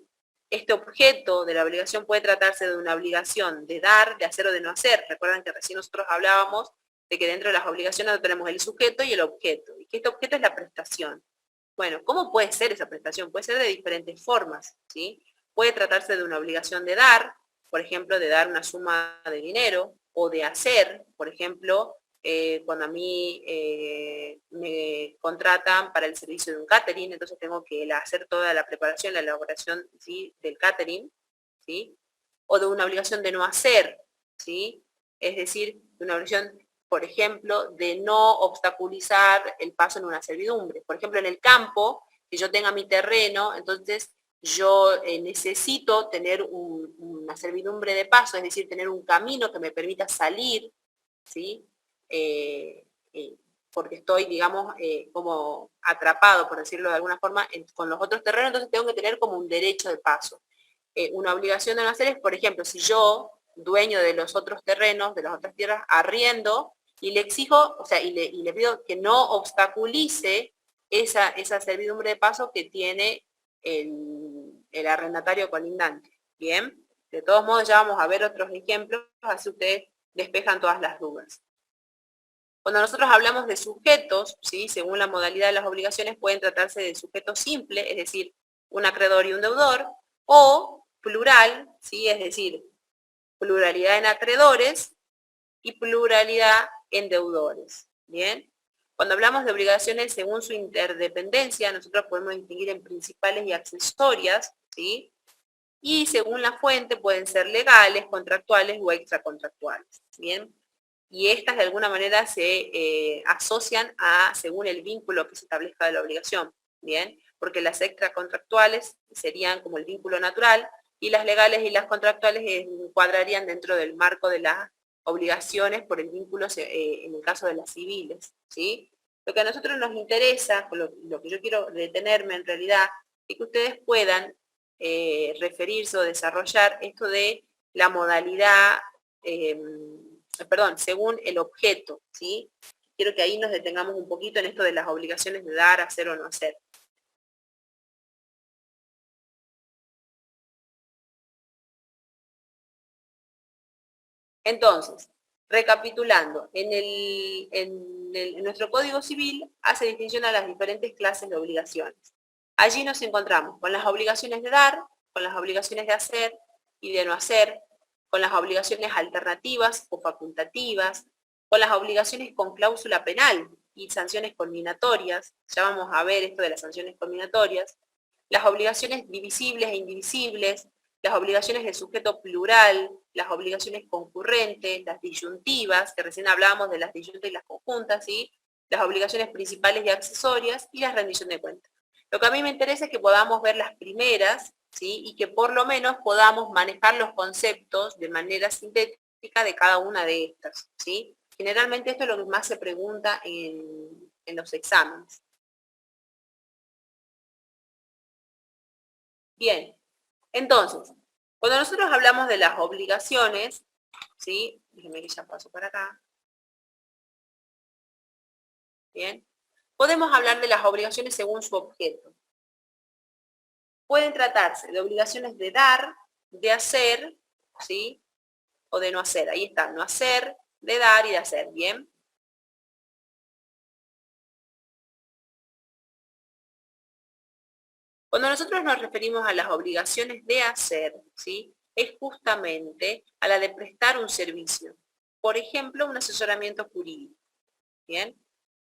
este objeto de la obligación puede tratarse de una obligación de dar, de hacer o de no hacer. Recuerdan que recién nosotros hablábamos de que dentro de las obligaciones tenemos el sujeto y el objeto, y que este objeto es la prestación. Bueno, ¿cómo puede ser esa prestación? Puede ser de diferentes formas, ¿sí? Puede tratarse de una obligación de dar, por ejemplo, de dar una suma de dinero, o de hacer, por ejemplo, cuando a mí me contratan para el servicio de un catering, entonces tengo que hacer toda la preparación, la elaboración, ¿sí? Del catering, ¿sí? O de una obligación de no hacer, ¿sí? Es decir, de una obligación, por ejemplo, de no obstaculizar el paso en una servidumbre. Por ejemplo, en el campo, que yo tenga mi terreno, entonces yo necesito tener una servidumbre de paso, es decir, tener un camino que me permita salir, ¿sí? Porque estoy, digamos, como atrapado, por decirlo de alguna forma, con los otros terrenos, entonces tengo que tener como un derecho de paso. Una obligación de no hacer es, por ejemplo, si yo, dueño de los otros terrenos, de las otras tierras, arriendo y le exijo, o sea, y le pido que no obstaculice esa servidumbre de paso que tiene el arrendatario colindante. Bien, de todos modos ya vamos a ver otros ejemplos, así ustedes despejan todas las dudas. Cuando nosotros hablamos de sujetos, ¿sí? Según la modalidad de las obligaciones, pueden tratarse de sujeto simple, es decir, un acreedor y un deudor, o plural, ¿sí? Es decir, pluralidad en acreedores y pluralidad en deudores. ¿Bien? Cuando hablamos de obligaciones según su interdependencia, nosotros podemos distinguir en principales y accesorias, ¿sí? Y según la fuente pueden ser legales, contractuales o extracontractuales. ¿Bien? Y estas de alguna manera se asocian según el vínculo que se establezca de la obligación. ¿Bien? Porque las extracontractuales serían como el vínculo natural y las legales y las contractuales encuadrarían dentro del marco de las obligaciones por el vínculo en el caso de las civiles, ¿sí? Lo que a nosotros nos interesa, lo que yo quiero detenerme en realidad, es que ustedes puedan referirse o desarrollar esto de la modalidad, según el objeto, ¿sí? Quiero que ahí nos detengamos un poquito en esto de las obligaciones de dar, hacer o no hacer. Entonces, recapitulando, en nuestro Código Civil hace distinción a las diferentes clases de obligaciones. Allí nos encontramos con las obligaciones de dar, con las obligaciones de hacer y de no hacer, con las obligaciones alternativas o facultativas, con las obligaciones con cláusula penal y sanciones conminatorias, ya vamos a ver esto de las sanciones conminatorias, las obligaciones divisibles e indivisibles, las obligaciones del sujeto plural, las obligaciones concurrentes, las disyuntivas, que recién hablábamos de las disyuntas y las conjuntas, ¿sí? Las obligaciones principales y accesorias y la rendición de cuentas. Lo que a mí me interesa es que podamos ver las primeras, ¿sí? Y que por lo menos podamos manejar los conceptos de manera sintética de cada una de estas, ¿sí? Generalmente esto es lo que más se pregunta en los exámenes. Bien, entonces, cuando nosotros hablamos de las obligaciones, ¿sí? Déjenme que ya paso para acá. Bien. Podemos hablar de las obligaciones según su objeto. Pueden tratarse de obligaciones de dar, de hacer, ¿sí? O de no hacer. Ahí está, no hacer, de dar y de hacer. Bien. Cuando nosotros nos referimos a las obligaciones de hacer, ¿sí? Es justamente a la de prestar un servicio. Por ejemplo, un asesoramiento jurídico. ¿Bien?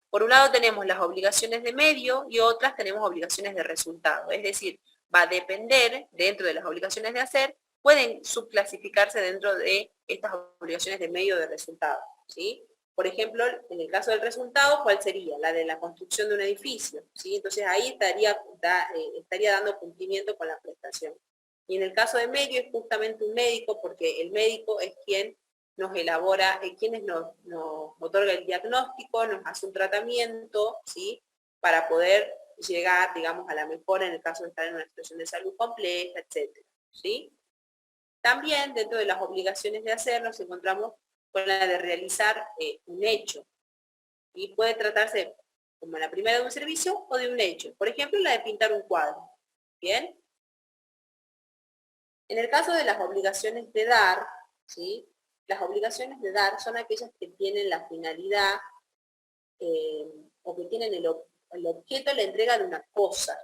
Por un lado tenemos las obligaciones de medio y otras tenemos obligaciones de resultado. Es decir, va a depender, dentro de las obligaciones de hacer, pueden subclasificarse dentro de estas obligaciones de medio de resultado, ¿sí? Por ejemplo, en el caso del resultado, ¿cuál sería? La de la construcción de un edificio, ¿sí? Entonces ahí estaría dando cumplimiento con la prestación. Y en el caso de medio es justamente un médico, porque el médico es quien nos elabora, quienes nos otorga el diagnóstico, nos hace un tratamiento, ¿sí? Para poder llegar, digamos, a la mejora en el caso de estar en una situación de salud compleja, etc. ¿Sí? También dentro de las obligaciones de hacer nos encontramos con la de realizar un hecho. Y puede tratarse como la primera de un servicio o de un hecho. Por ejemplo, la de pintar un cuadro. ¿Bien? En el caso de las obligaciones de dar, ¿sí? Las obligaciones de dar son aquellas que tienen la finalidad o que tienen el objeto de la entrega de una cosa,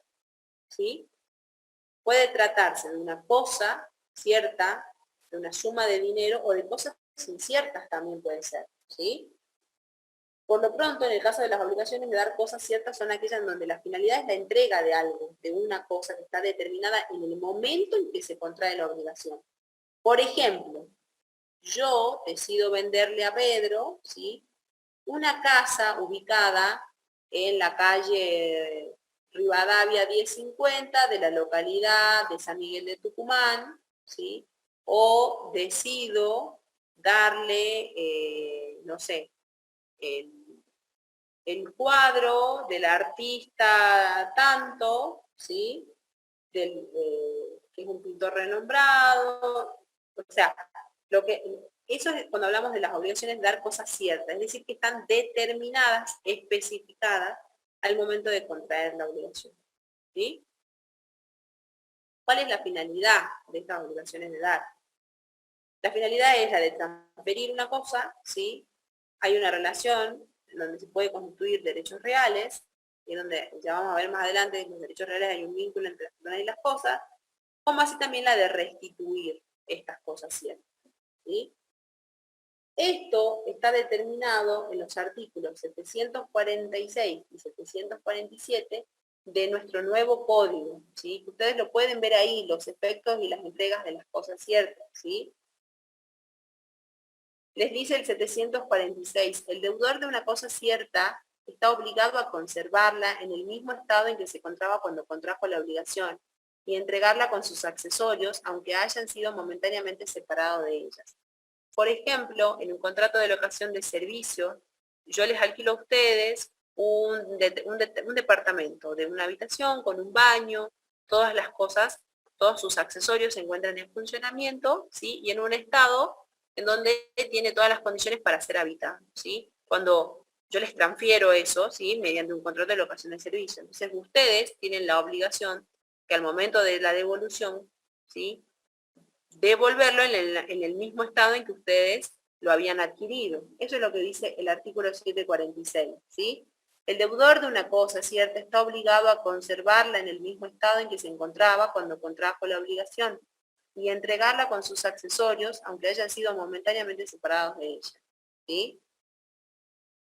¿sí? Puede tratarse de una cosa cierta, de una suma de dinero o de cosas inciertas también puede ser, ¿sí? Por lo pronto, en el caso de las obligaciones de dar cosas ciertas son aquellas en donde la finalidad es la entrega de algo, de una cosa que está determinada en el momento en que se contrae la obligación. Por ejemplo, yo decido venderle a Pedro, ¿sí? Una casa ubicada en la calle Rivadavia 1050 de la localidad de San Miguel de Tucumán, ¿sí? O decido darle, no sé, el cuadro del artista tanto, ¿sí? Que es un pintor renombrado, o sea, eso es cuando hablamos de las obligaciones de dar cosas ciertas, es decir, que están determinadas, especificadas al momento de contraer la obligación. ¿Sí? ¿Cuál es la finalidad de estas obligaciones de dar? La finalidad es la de transferir una cosa, ¿sí? Hay una relación donde se puede constituir derechos reales, y donde ya vamos a ver más adelante que en los derechos reales hay un vínculo entre las personas y las cosas, como así también la de restituir estas cosas ciertas. ¿Sí? Esto está determinado en los artículos 746 y 747 de nuestro nuevo código, ¿sí? Ustedes lo pueden ver ahí, los efectos y las entregas de las cosas ciertas, ¿sí? Les dice el 746, el deudor de una cosa cierta está obligado a conservarla en el mismo estado en que se encontraba cuando contrajo la obligación y entregarla con sus accesorios, aunque hayan sido momentáneamente separados de ellas. Por ejemplo, en un contrato de locación de servicio, yo les alquilo a ustedes un departamento de una habitación con un baño, todas las cosas, todos sus accesorios se encuentran en funcionamiento, ¿sí? Y en un estado en donde tiene todas las condiciones para ser habitado, ¿sí? Cuando yo les transfiero eso, ¿sí? Mediante un contrato de locación de servicio. Entonces ustedes tienen la obligación que al momento de la devolución, ¿sí? Devolverlo en el mismo estado en que ustedes lo habían adquirido. Eso es lo que dice el artículo 746, ¿sí? El deudor de una cosa cierta está obligado a conservarla en el mismo estado en que se encontraba cuando contrajo la obligación y entregarla con sus accesorios, aunque hayan sido momentáneamente separados de ella, ¿sí?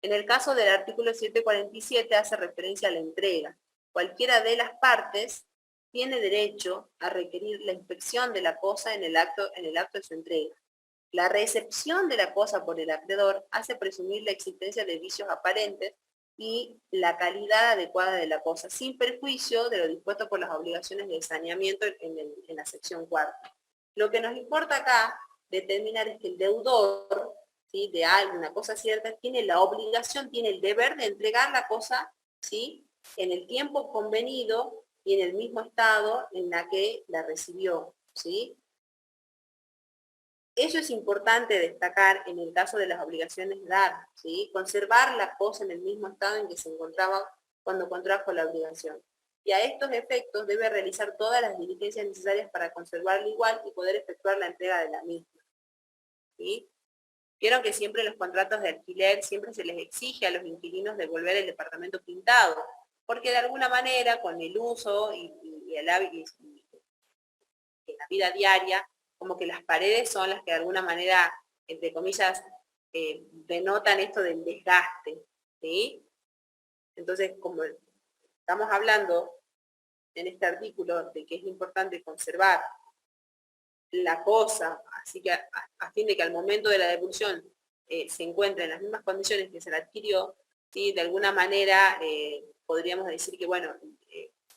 En el caso del artículo 747 hace referencia a la entrega. Cualquiera de las partes tiene derecho a requerir la inspección de la cosa en el acto de su entrega. La recepción de la cosa por el acreedor hace presumir la existencia de vicios aparentes y la calidad adecuada de la cosa, sin perjuicio de lo dispuesto por las obligaciones de saneamiento en la sección cuarta. Lo que nos importa acá determinar es que el deudor, ¿sí? De alguna cosa cierta tiene la obligación, tiene el deber de entregar la cosa, ¿sí? En el tiempo convenido y en el mismo estado en la que la recibió, ¿sí? Eso es importante destacar en el caso de las obligaciones dar, ¿sí? Conservar la cosa en el mismo estado en que se encontraba cuando contrajo la obligación. Y a estos efectos debe realizar todas las diligencias necesarias para conservarla igual y poder efectuar la entrega de la misma, ¿sí? Vieron que siempre en los contratos de alquiler siempre se les exige a los inquilinos devolver el departamento pintado, porque de alguna manera con el uso y la vida diaria, como que las paredes son las que de alguna manera, entre comillas, denotan esto del desgaste, ¿sí? Entonces, como estamos hablando en este artículo de que es importante conservar la cosa, así que a fin de que al momento de la devolución se encuentre en las mismas condiciones que se la adquirió, ¿sí? De alguna manera podríamos decir que, bueno,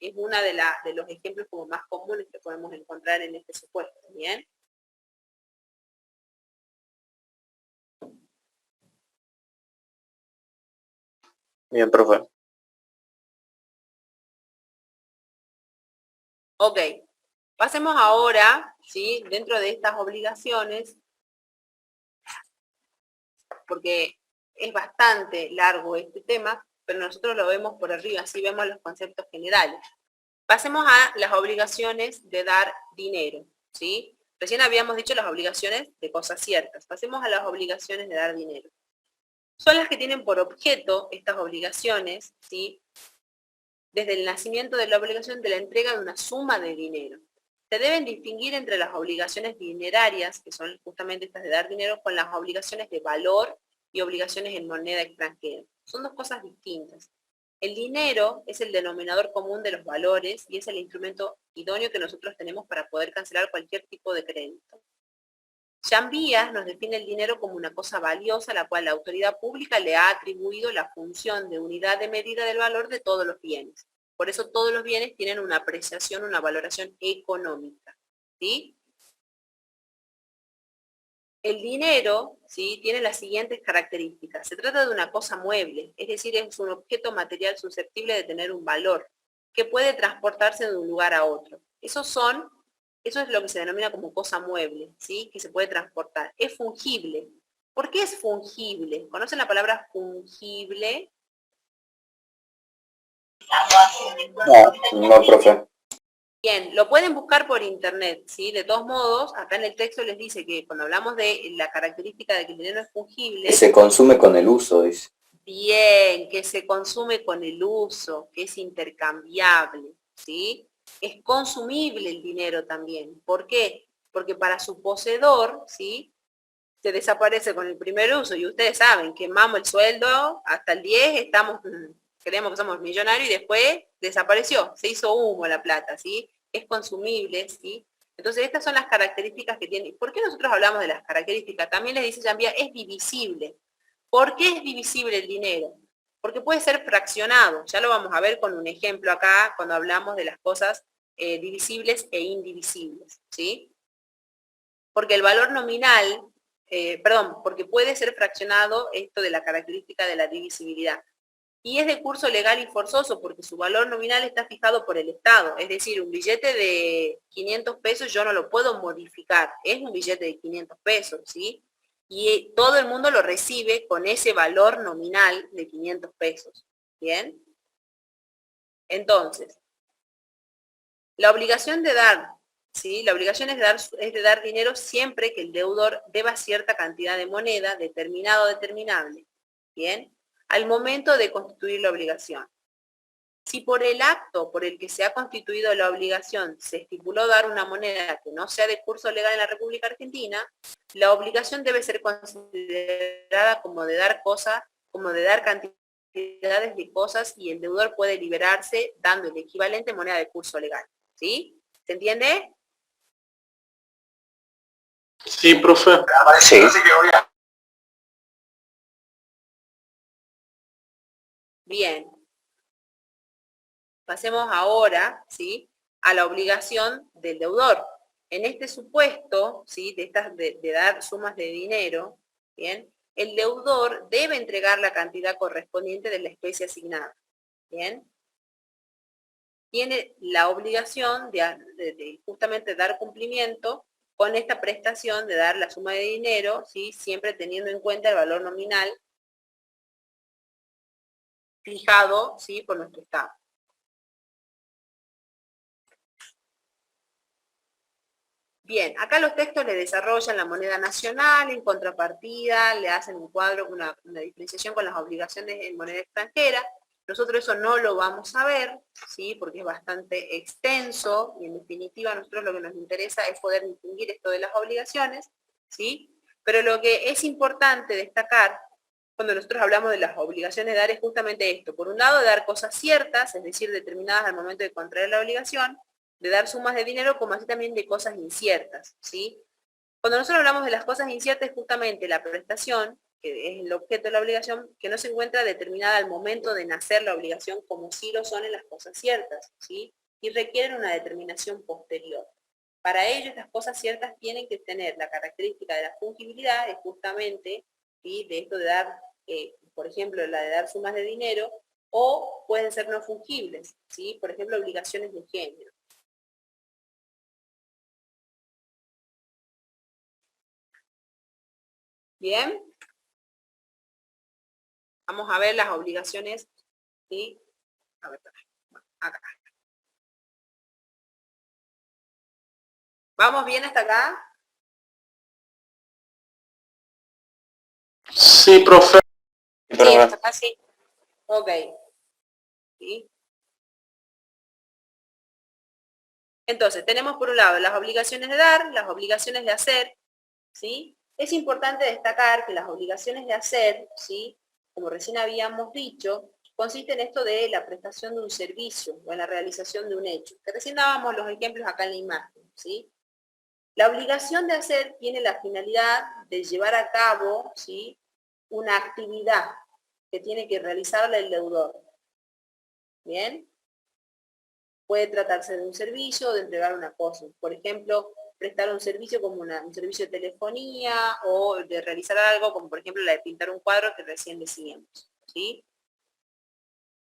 es una de los ejemplos como más comunes que podemos encontrar en este supuesto, ¿bien? Bien, profe. Ok, pasemos ahora, ¿sí? Dentro de estas obligaciones, porque es bastante largo este tema, pero nosotros lo vemos por arriba, así vemos los conceptos generales. Pasemos a las obligaciones de dar dinero, ¿sí? Recién habíamos dicho las obligaciones de cosas ciertas. Pasemos a las obligaciones de dar dinero. Son las que tienen por objeto estas obligaciones, ¿sí? Desde el nacimiento de la obligación de la entrega de una suma de dinero. Se deben distinguir entre las obligaciones dinerarias, que son justamente estas de dar dinero, con las obligaciones de valor y obligaciones en moneda extranjera. Son dos cosas distintas. El dinero es el denominador común de los valores y es el instrumento idóneo que nosotros tenemos para poder cancelar cualquier tipo de crédito. Chambías nos define el dinero como una cosa valiosa a la cual la autoridad pública le ha atribuido la función de unidad de medida del valor de todos los bienes. Por eso todos los bienes tienen una apreciación, una valoración económica, ¿sí? El dinero, ¿sí? Tiene las siguientes características. Se trata de una cosa mueble, es decir, es un objeto material susceptible de tener un valor, que puede transportarse de un lugar a otro. Eso es lo que se denomina como cosa mueble, ¿sí? Que se puede transportar. Es fungible. ¿Por qué es fungible? ¿Conocen la palabra fungible? No, profe. Bien, lo pueden buscar por internet, ¿sí? De todos modos, acá en el texto les dice que cuando hablamos de la característica de que el dinero es fungible, Se consume con el uso, dice. Bien, que se consume con el uso, que es intercambiable, ¿sí? Es consumible el dinero también. ¿Por qué? Porque para su poseedor, ¿sí? Se desaparece con el primer uso y ustedes saben, quemamos el sueldo hasta el 10, creemos que somos millonarios y después desapareció, se hizo humo la plata, ¿sí? Es consumible, ¿sí? Entonces estas son las características que tiene. ¿Por qué nosotros hablamos de las características? También les dice Jean-Pierre, es divisible. ¿Por qué es divisible el dinero? Porque puede ser fraccionado. Ya lo vamos a ver con un ejemplo acá cuando hablamos de las cosas divisibles e indivisibles, ¿sí? Porque el valor nominal, porque puede ser fraccionado esto de la característica de la divisibilidad. Y es de curso legal y forzoso porque su valor nominal está fijado por el Estado. Es decir, un billete de 500 pesos yo no lo puedo modificar. Es un billete de 500 pesos, ¿sí? Y todo el mundo lo recibe con ese valor nominal de 500 pesos. ¿Bien? Entonces, la obligación de dar, ¿sí? La obligación es de dar dinero siempre que el deudor deba cierta cantidad de moneda, determinado o determinable. ¿Bien? Al momento de constituir la obligación. Si por el acto por el que se ha constituido la obligación se estipuló dar una moneda que no sea de curso legal en la República Argentina, la obligación debe ser considerada como de dar cantidades de cosas y el deudor puede liberarse dando el equivalente moneda de curso legal. ¿Sí? ¿Se entiende? Sí, profe. Sí. Bien. Pasemos ahora, ¿sí?, a la obligación del deudor. En este supuesto, ¿sí?, de dar sumas de dinero, ¿bien?, el deudor debe entregar la cantidad correspondiente de la especie asignada. ¿Bien? Tiene la obligación de justamente dar cumplimiento con esta prestación de dar la suma de dinero, ¿sí?, siempre teniendo en cuenta el valor nominal fijado, ¿sí?, por nuestro Estado. Bien, acá los textos le desarrollan la moneda nacional, en contrapartida le hacen un cuadro, una diferenciación con las obligaciones en moneda extranjera. Nosotros eso no lo vamos a ver, ¿sí?, porque es bastante extenso y en definitiva a nosotros lo que nos interesa es poder distinguir esto de las obligaciones, ¿sí? Pero lo que es importante destacar cuando nosotros hablamos de las obligaciones de dar es justamente esto. Por un lado, de dar cosas ciertas, es decir, determinadas al momento de contraer la obligación, de dar sumas de dinero, como así también de cosas inciertas, ¿sí? Cuando nosotros hablamos de las cosas inciertas, es justamente la prestación, que es el objeto de la obligación, que no se encuentra determinada al momento de nacer la obligación, como sí lo son en las cosas ciertas, ¿sí? Y requieren una determinación posterior. Para ello, estas cosas ciertas tienen que tener la característica de la fungibilidad, es justamente, ¿sí?, de esto de dar, por ejemplo, la de dar sumas de dinero, o pueden ser no fungibles, ¿sí? Por ejemplo, obligaciones de género. Bien. Vamos a ver las obligaciones, ¿sí? A ver, acá. ¿Vamos bien hasta acá? Sí, profe. Sí, hasta acá sí. Ok. ¿Sí? Entonces, tenemos por un lado las obligaciones de dar, las obligaciones de hacer, ¿sí? Es importante destacar que las obligaciones de hacer, ¿sí?, como recién habíamos dicho, consiste en esto de la prestación de un servicio o en la realización de un hecho. Que recién dábamos los ejemplos acá en la imagen, ¿sí? La obligación de hacer tiene la finalidad de llevar a cabo, ¿sí?, una actividad que tiene que realizarla el deudor. ¿Bien? Puede tratarse de un servicio o de entregar una cosa. Por ejemplo, prestar un servicio como un servicio de telefonía o de realizar algo como por ejemplo la de pintar un cuadro que recién decíamos, ¿sí?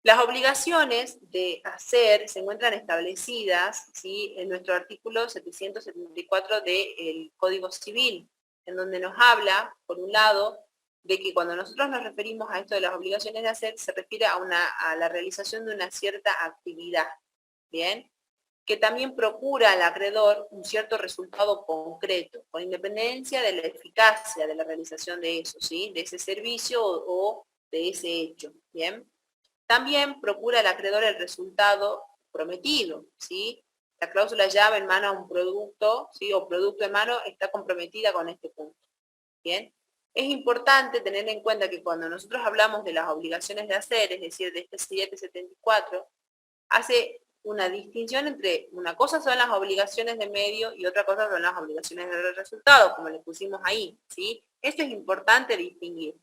Las obligaciones de hacer se encuentran establecidas, ¿sí?, en nuestro artículo 774 del Código Civil, en donde nos habla, por un lado, de que cuando nosotros nos referimos a esto de las obligaciones de hacer, se refiere a la realización de una cierta actividad, ¿bien?, que también procura al acreedor un cierto resultado concreto, con independencia de la eficacia de la realización de eso, ¿sí?, de ese servicio o de ese hecho, ¿bien? También procura el acreedor el resultado prometido, ¿sí? La cláusula llave en mano a un producto, ¿sí? O producto en mano está comprometida con este punto, ¿bien? Es importante tener en cuenta que cuando nosotros hablamos de las obligaciones de hacer, es decir, de este 774, hace una distinción entre una cosa son las obligaciones de medio y otra cosa son las obligaciones de resultado, como le pusimos ahí, ¿sí? Esto es importante distinguir,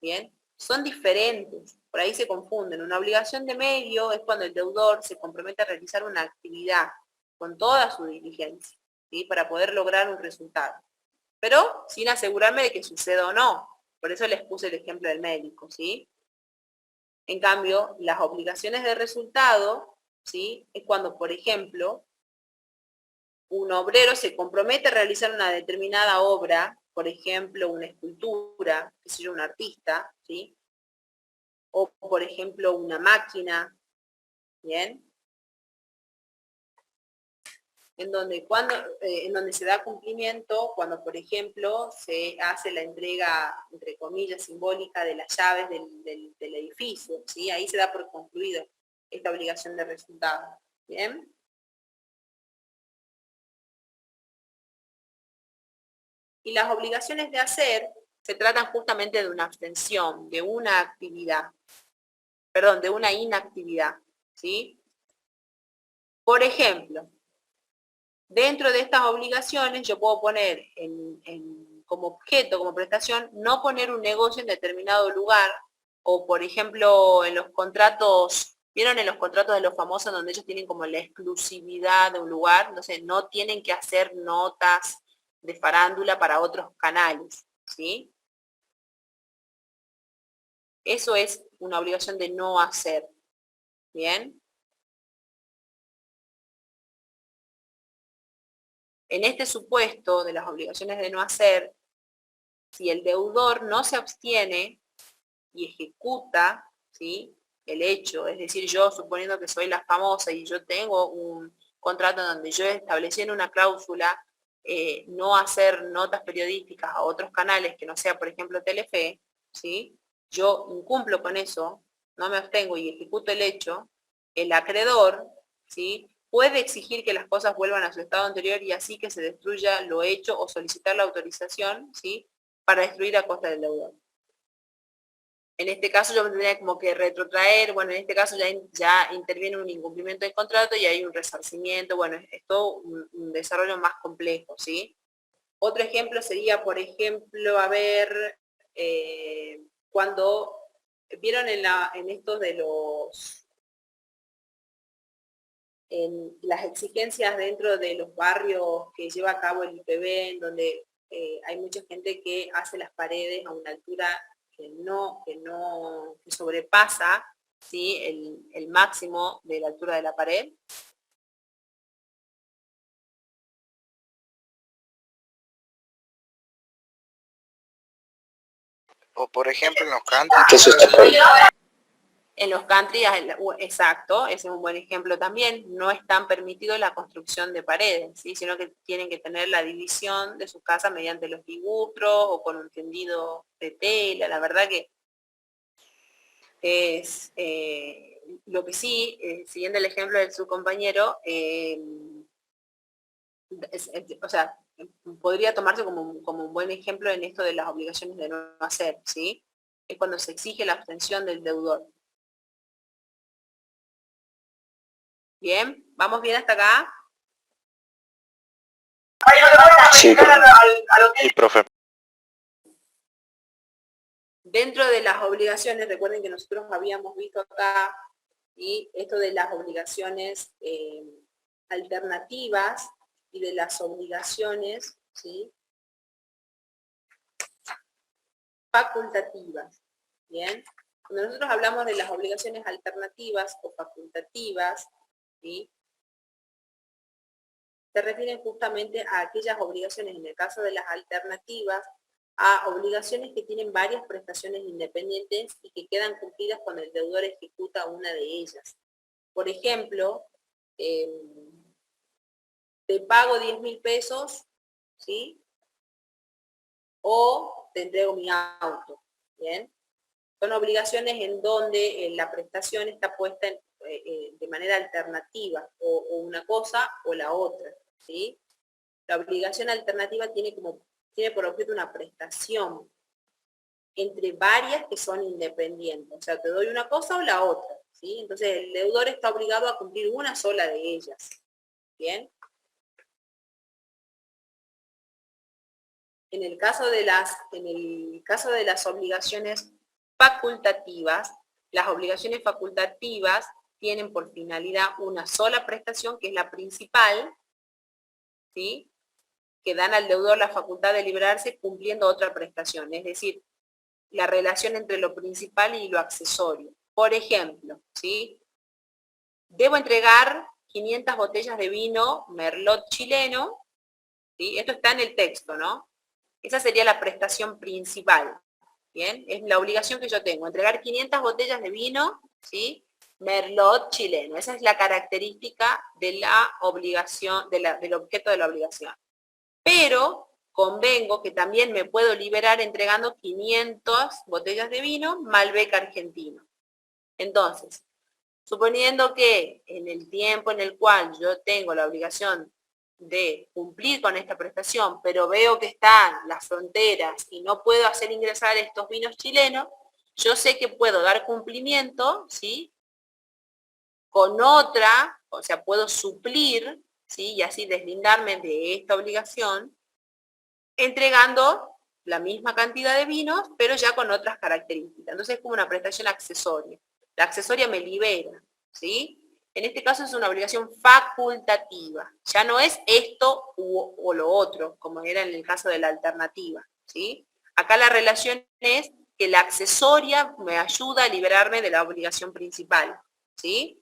¿bien? Son diferentes, por ahí se confunden. Una obligación de medio es cuando el deudor se compromete a realizar una actividad con toda su diligencia, ¿sí? Para poder lograr un resultado, pero sin asegurarme de que suceda o no. Por eso les puse el ejemplo del médico, ¿sí? En cambio, las obligaciones de resultado, ¿sí? Es cuando, por ejemplo, un obrero se compromete a realizar una determinada obra, por ejemplo, una escultura, que sé yo, un artista, ¿sí? O, por ejemplo, una máquina, ¿bien? En donde se da cumplimiento cuando, por ejemplo, se hace la entrega, entre comillas, simbólica de las llaves del edificio, ¿sí? Ahí se da por concluido esta obligación de resultado, ¿bien? Y las obligaciones de hacer se tratan justamente de una abstención, de una actividad, perdón, de una inactividad, ¿sí? Por ejemplo, dentro de estas obligaciones yo puedo poner como objeto, como prestación, no poner un negocio en determinado lugar, o por ejemplo en los contratos, ¿vieron en los contratos de los famosos donde ellos tienen como la exclusividad de un lugar? Entonces no tienen que hacer notas de farándula para otros canales, ¿sí? Eso es una obligación de no hacer, ¿bien? En este supuesto de las obligaciones de no hacer, si el deudor no se abstiene y ejecuta, ¿sí? El hecho, es decir, yo suponiendo que soy la famosa y yo tengo un contrato donde yo establecí en una cláusula no hacer notas periodísticas a otros canales que no sea, por ejemplo, Telefe, ¿sí? Yo incumplo con eso, no me abstengo y ejecuto el hecho, el acreedor, ¿sí? Puede exigir que las cosas vuelvan a su estado anterior y así que se destruya lo hecho o solicitar la autorización, ¿sí? Para destruir a costa del deudor. En este caso yo tendría como que retrotraer, bueno, en este caso ya interviene un incumplimiento del contrato y hay un resarcimiento, bueno, es todo un desarrollo más complejo, ¿sí? Otro ejemplo sería, por ejemplo, a ver, cuando vieron en estos de en las exigencias dentro de los barrios que lleva a cabo el IPB, en donde hay mucha gente que hace las paredes a una altura que sobrepasa, ¿sí? el máximo de la altura de la pared. O por ejemplo en los country. Eso está prohibido. En los country, exacto, ese es un buen ejemplo también, no están permitido la construcción de paredes, ¿sí? Sino que tienen que tener la división de sus casas mediante los ligustros o con un tendido de tela. La verdad que es lo que sí, siguiendo el ejemplo de su compañero, o sea, podría tomarse como un buen ejemplo en esto de las obligaciones de no hacer, ¿sí? Es cuando se exige la abstención del deudor. Bien, ¿vamos bien hasta acá? Sí, Sí, profe. Dentro de las obligaciones, recuerden que nosotros habíamos visto acá, y esto de las obligaciones alternativas y de las obligaciones, ¿sí? Facultativas, ¿bien? Cuando nosotros hablamos de las obligaciones alternativas o facultativas, ¿sí? Se refieren justamente a aquellas obligaciones, en el caso de las alternativas, a obligaciones que tienen varias prestaciones independientes y que quedan cumplidas cuando el deudor ejecuta una de ellas. Por ejemplo, te pago 10.000 pesos, ¿sí? O te entrego mi auto, ¿bien? Son obligaciones en donde la prestación está puesta de manera alternativa, o una cosa o la otra, ¿sí? La obligación alternativa tiene por objeto una prestación entre varias que son independientes. O sea, te doy una cosa o la otra, ¿sí? Entonces el deudor está obligado a cumplir una sola de ellas. ¿Bien? En el caso de las obligaciones facultativas, las obligaciones facultativas tienen por finalidad una sola prestación, que es la principal, ¿sí? Que dan al deudor la facultad de librarse cumpliendo otra prestación, es decir, la relación entre lo principal y lo accesorio. Por ejemplo, ¿sí? Debo entregar 500 botellas de vino Merlot chileno, ¿sí? Esto está en el texto, ¿no? Esa sería la prestación principal, ¿bien? Es la obligación que yo tengo, entregar 500 botellas de vino, ¿sí? Merlot chileno. Esa es la característica de la obligación, del objeto de la obligación. Pero convengo que también me puedo liberar entregando 500 botellas de vino Malbec argentino. Entonces, suponiendo que en el tiempo en el cual yo tengo la obligación de cumplir con esta prestación, pero veo que están las fronteras y no puedo hacer ingresar estos vinos chilenos, yo sé que puedo dar cumplimiento, ¿sí? Con otra, o sea, puedo suplir, ¿sí? Y así deslindarme de esta obligación, entregando la misma cantidad de vinos, pero ya con otras características. Entonces es como una prestación accesoria. La accesoria me libera, ¿sí? En este caso es una obligación facultativa. Ya no es esto o lo otro, como era en el caso de la alternativa, ¿sí? Acá la relación es que la accesoria me ayuda a liberarme de la obligación principal, ¿sí?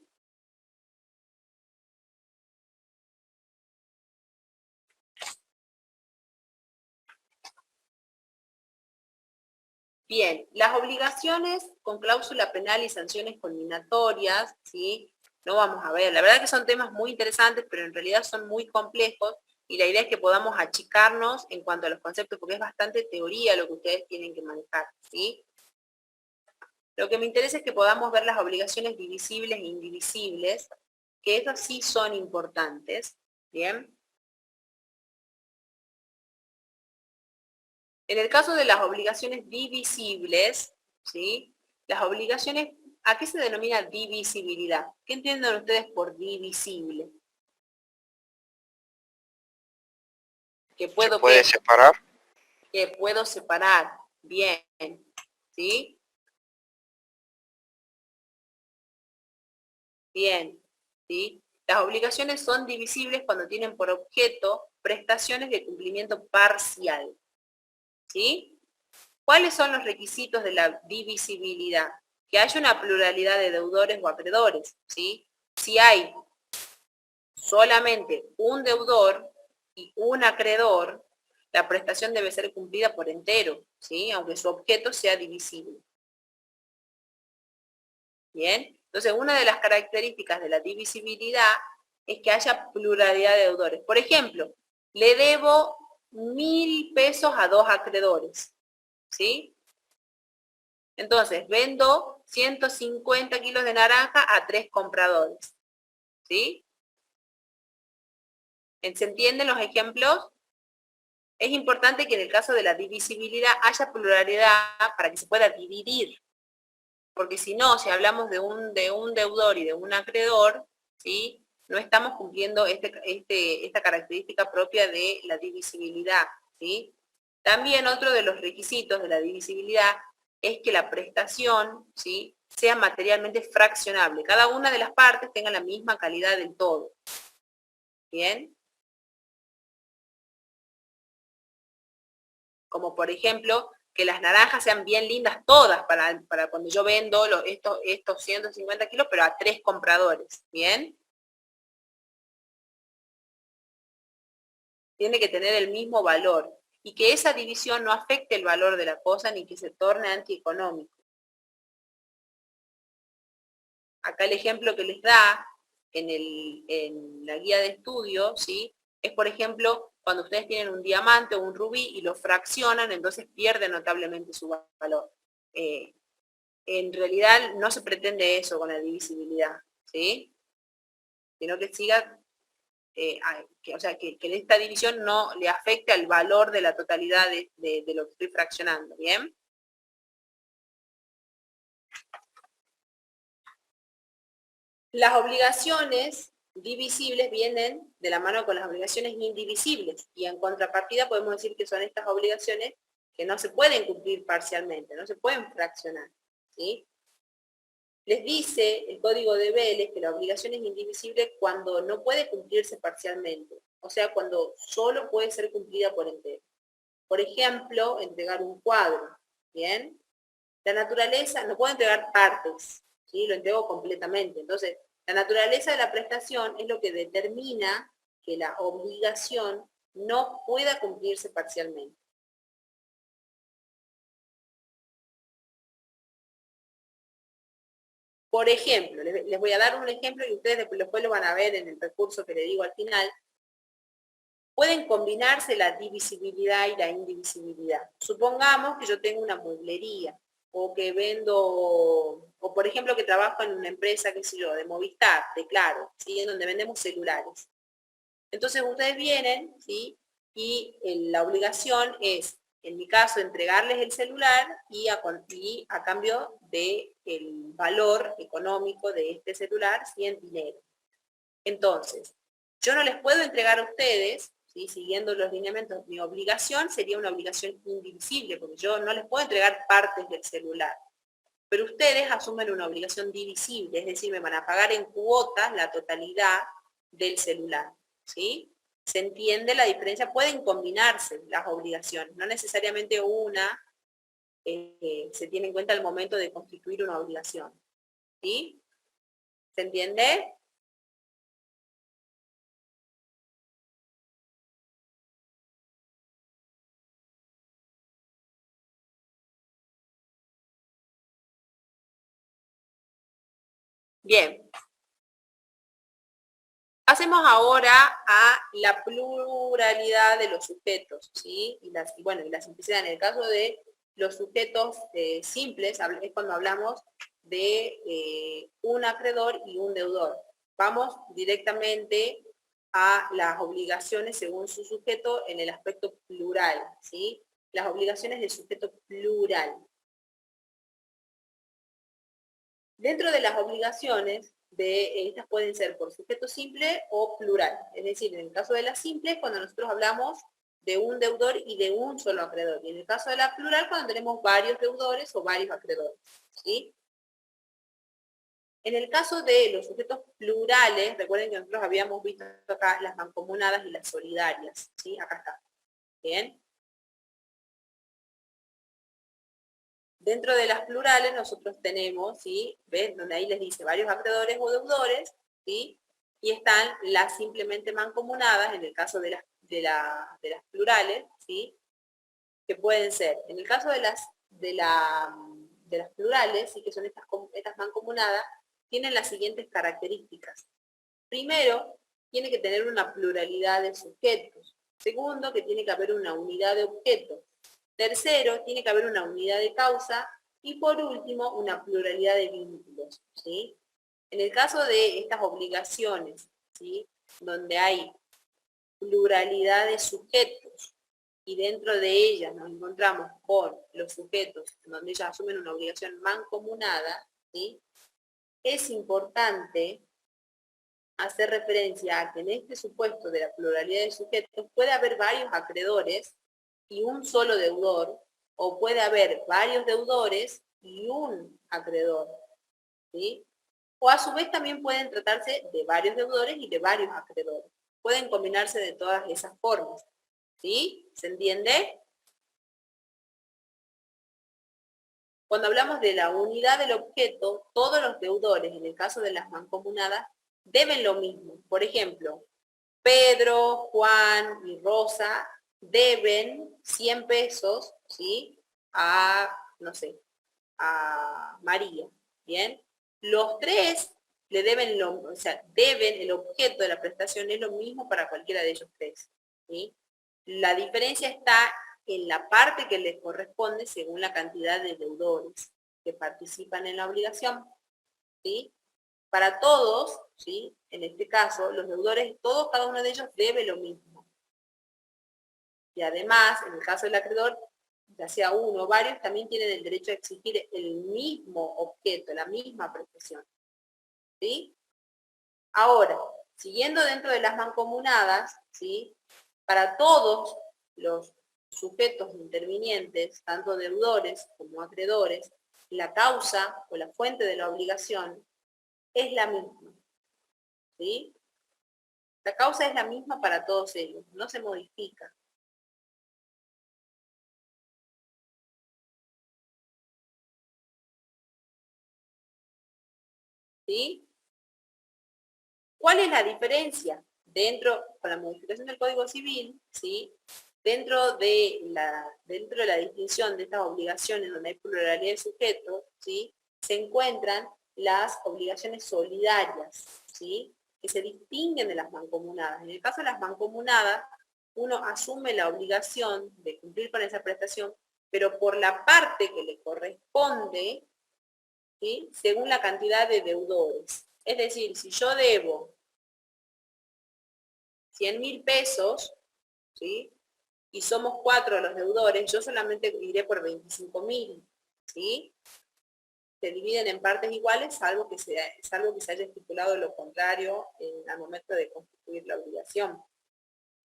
Bien, las obligaciones con cláusula penal y sanciones conminatorias, ¿sí? No vamos a ver, la verdad que son temas muy interesantes, pero en realidad son muy complejos y la idea es que podamos achicarnos en cuanto a los conceptos, porque es bastante teoría lo que ustedes tienen que manejar, ¿sí? Lo que me interesa es que podamos ver las obligaciones divisibles e indivisibles, que esas sí son importantes, ¿bien? En el caso de las obligaciones divisibles, ¿sí? Las obligaciones, ¿a qué se denomina divisibilidad? ¿Qué entienden ustedes por divisible? Que ¿Se puedo puede separar? que puedo separar. Bien, ¿sí? Bien, ¿sí? Las obligaciones son divisibles cuando tienen por objeto prestaciones de cumplimiento parcial, ¿sí? ¿Cuáles son los requisitos de la divisibilidad? Que haya una pluralidad de deudores o acreedores, ¿sí? Si hay solamente un deudor y un acreedor, la prestación debe ser cumplida por entero, ¿sí? Aunque su objeto sea divisible. Bien, entonces una de las características de la divisibilidad es que haya pluralidad de deudores. Por ejemplo, le debo 1.000 pesos a 2 acreedores, ¿sí? Entonces, vendo 150 kilos de naranja a 3 compradores, ¿sí? ¿Se entienden los ejemplos? Es importante que en el caso de la divisibilidad haya pluralidad para que se pueda dividir. Porque si no, si hablamos de un deudor y de un acreedor, ¿sí? No estamos cumpliendo esta característica propia de la divisibilidad, ¿sí? También otro de los requisitos de la divisibilidad es que la prestación, ¿sí? Sea materialmente fraccionable. Cada una de las partes tenga la misma calidad del todo. ¿Bien? Como por ejemplo, que las naranjas sean bien lindas todas para cuando yo vendo estos 150 kilos, pero a 3 compradores, ¿bien? Tiene que tener el mismo valor y que esa división no afecte el valor de la cosa ni que se torne antieconómico. Acá el ejemplo que les da en la guía de estudio, ¿sí? Es por ejemplo, cuando ustedes tienen un diamante o un rubí y lo fraccionan, entonces pierde notablemente su valor. en realidad no se pretende eso con la divisibilidad, ¿sí? Sino que siga, o sea, que esta división no le afecte al valor de la totalidad de lo que estoy fraccionando, ¿bien? Las obligaciones divisibles vienen de la mano con las obligaciones indivisibles, y en contrapartida podemos decir que son estas obligaciones que no se pueden cumplir parcialmente, no se pueden fraccionar, ¿sí? Les dice el código de Vélez que la obligación es indivisible cuando no puede cumplirse parcialmente, o sea, cuando solo puede ser cumplida por entero. Por ejemplo, entregar un cuadro, ¿bien? La naturaleza, no puedo entregar partes, ¿sí? Lo entrego completamente. Entonces, la naturaleza de la prestación es lo que determina que la obligación no pueda cumplirse parcialmente. Por ejemplo, les voy a dar un ejemplo y ustedes después lo van a ver en el recurso que le digo al final. Pueden combinarse la divisibilidad y la indivisibilidad. Supongamos que yo tengo una mueblería, o que vendo, o por ejemplo que trabajo en una empresa, qué sé yo, de Movistar, de Claro, ¿sí? En donde vendemos celulares. Entonces ustedes vienen, ¿sí? Y la obligación es, en mi caso, entregarles el celular y a cambio del valor económico de este celular, ¿sí? En dinero. Entonces, yo no les puedo entregar a ustedes, ¿sí? Siguiendo los lineamientos, mi obligación sería una obligación indivisible, porque yo no les puedo entregar partes del celular. Pero ustedes asumen una obligación divisible, es decir, me van a pagar en cuotas la totalidad del celular, ¿sí? ¿Se entiende la diferencia? Pueden combinarse las obligaciones, no necesariamente una se tiene en cuenta al momento de constituir una obligación, ¿sí? ¿Se entiende? Bien. Pasemos ahora a la pluralidad de los sujetos, ¿sí? Y la simplicidad. En el caso de los sujetos simples, es cuando hablamos de un acreedor y un deudor. Vamos directamente a las obligaciones según su sujeto en el aspecto plural, ¿sí? Las obligaciones del sujeto plural. Dentro de las obligaciones, estas pueden ser por sujeto simple o plural. Es decir, en el caso de las simples, cuando nosotros hablamos de un deudor y de un solo acreedor. Y en el caso de la plural, cuando tenemos varios deudores o varios acreedores, ¿sí? En el caso de los sujetos plurales, recuerden que nosotros habíamos visto acá las mancomunadas y las solidarias, ¿sí? Acá está. ¿Bien? Dentro de las plurales nosotros tenemos, ¿sí? ¿Ven? Donde ahí les dice varios acreedores o deudores, ¿sí? Y están las simplemente mancomunadas, en el caso de las plurales, ¿sí? Que pueden ser, en el caso de las plurales, ¿sí? Que son estas mancomunadas, tienen las siguientes características. Primero, tiene que tener una pluralidad de sujetos. Segundo, que tiene que haber una unidad de objetos. Tercero, tiene que haber una unidad de causa. Y por último, una pluralidad de vínculos, ¿sí? En el caso de estas obligaciones, ¿sí? Donde hay pluralidad de sujetos y dentro de ellas nos encontramos con los sujetos donde ellas asumen una obligación mancomunada, ¿sí? Es importante hacer referencia a que en este supuesto de la pluralidad de sujetos puede haber varios acreedores y un solo deudor, o puede haber varios deudores y un acreedor, ¿sí? O a su vez también pueden tratarse de varios deudores y de varios acreedores. Pueden combinarse de todas esas formas, ¿sí? ¿Se entiende? Cuando hablamos de la unidad del objeto, todos los deudores, en el caso de las mancomunadas, deben lo mismo. Por ejemplo, Pedro, Juan y Rosa deben 100 pesos, ¿sí? No sé, a María, ¿bien? Los tres le deben deben el objeto de la prestación, es lo mismo para cualquiera de ellos tres, ¿sí? La diferencia está en la parte que les corresponde según la cantidad de deudores, que participan en la obligación, ¿sí? Para todos, ¿sí? En este caso, los deudores, todos, cada uno de ellos debe lo mismo. Y además, en el caso del acreedor, ya sea uno o varios, también tienen el derecho a exigir el mismo objeto, la misma prestación, ¿sí? Ahora, siguiendo dentro de las mancomunadas, ¿sí? Para todos los sujetos intervinientes, tanto deudores como acreedores, la causa o la fuente de la obligación es la misma, ¿sí? La causa es la misma para todos ellos, no se modifica. ¿Sí? ¿Cuál es la diferencia? Con la modificación del Código Civil, ¿sí? Dentro de la distinción de estas obligaciones donde hay pluralidad de sujetos, ¿sí? Se encuentran las obligaciones solidarias, ¿sí? Que se distinguen de las mancomunadas. En el caso de las mancomunadas, uno asume la obligación de cumplir con esa prestación, pero por la parte que le corresponde, ¿sí? Según la cantidad de deudores. Es decir, si yo debo 100.000 pesos, ¿sí? Y somos 4 los deudores, yo solamente iré por 25.000, ¿sí? Se dividen en partes iguales, salvo que se haya estipulado lo contrario al momento de constituir la obligación.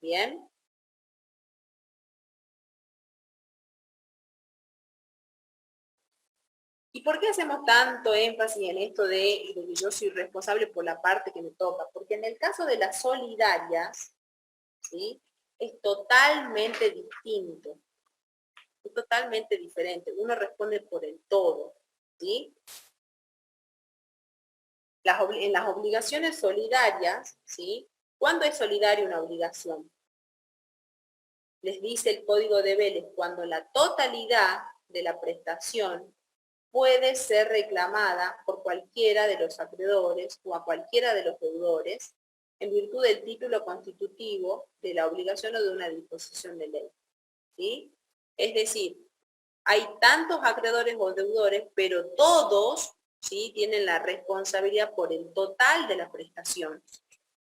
¿Bien? ¿Y por qué hacemos tanto énfasis en esto de que yo soy responsable por la parte que me toca? Porque en el caso de las solidarias, ¿sí? Es totalmente distinto. Es totalmente diferente. Uno responde por el todo, ¿sí? En las obligaciones solidarias, ¿sí? ¿Cuándo es solidaria una obligación? Les dice el Código de Vélez, cuando la totalidad de la prestación puede ser reclamada por cualquiera de los acreedores o a cualquiera de los deudores en virtud del título constitutivo de la obligación o de una disposición de ley, ¿sí? Es decir, hay tantos acreedores o deudores, pero todos, ¿sí? Tienen la responsabilidad por el total de la prestación.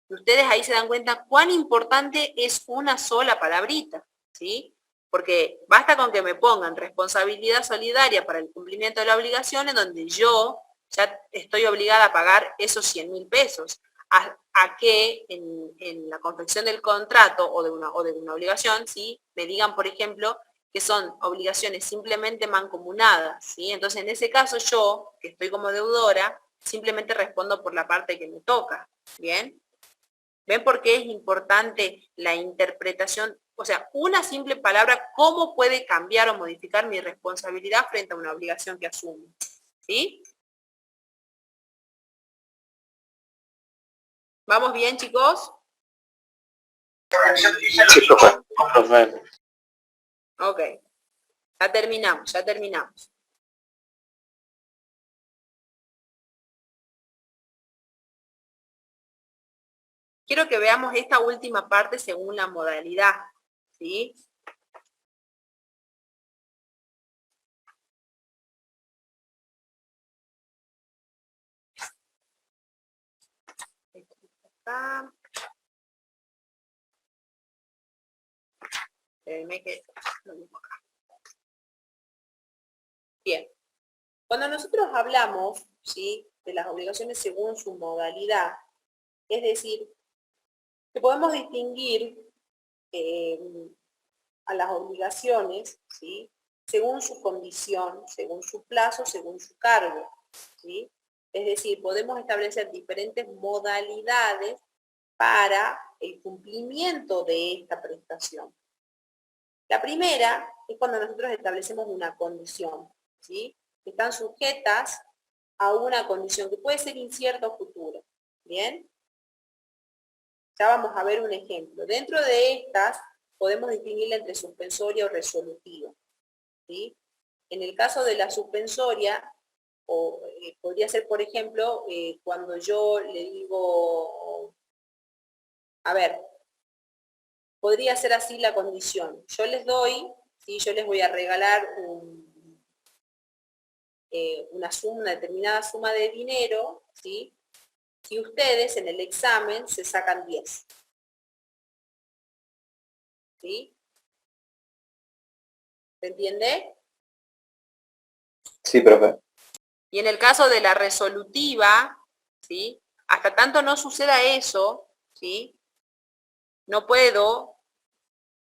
Ustedes ahí se dan cuenta cuán importante es una sola palabrita, ¿sí? Porque basta con que me pongan responsabilidad solidaria para el cumplimiento de la obligación, en donde yo ya estoy obligada a pagar esos 100.000 pesos. A que en la confección del contrato o de una obligación, ¿sí? Me digan, por ejemplo, que son obligaciones simplemente mancomunadas, ¿sí? Entonces, en ese caso, yo, que estoy como deudora, simplemente respondo por la parte que me toca, ¿bien? ¿Ven por qué es importante la interpretación? O sea, una simple palabra, ¿cómo puede cambiar o modificar mi responsabilidad frente a una obligación que asumo? ¿Sí? ¿Vamos bien, chicos? Sí, profe. Ok. Ya terminamos. Quiero que veamos esta última parte según la modalidad, ¿sí? Acá. Que lo mismo acá. Bien. Cuando nosotros hablamos, ¿sí? De las obligaciones según su modalidad, es decir, que podemos distinguir a las obligaciones, ¿sí? Según su condición, según su plazo, según su cargo, ¿sí? Es decir, podemos establecer diferentes modalidades para el cumplimiento de esta prestación. La primera es cuando nosotros establecemos una condición, ¿sí? Que están sujetas a una condición que puede ser incierta o futura, ¿bien? Ya vamos a ver un ejemplo. Dentro de estas podemos distinguirla entre suspensoria o resolutiva, ¿sí? En el caso de la suspensoria, podría ser, por ejemplo, cuando yo le digo, a ver, podría ser así la condición. Yo les doy, ¿sí? Yo les voy a regalar una determinada suma de dinero, ¿sí? Si ustedes en el examen se sacan 10. ¿Sí? ¿Se entiende? Sí, profe. Y en el caso de la resolutiva, ¿sí? Hasta tanto no suceda eso, ¿sí? No puedo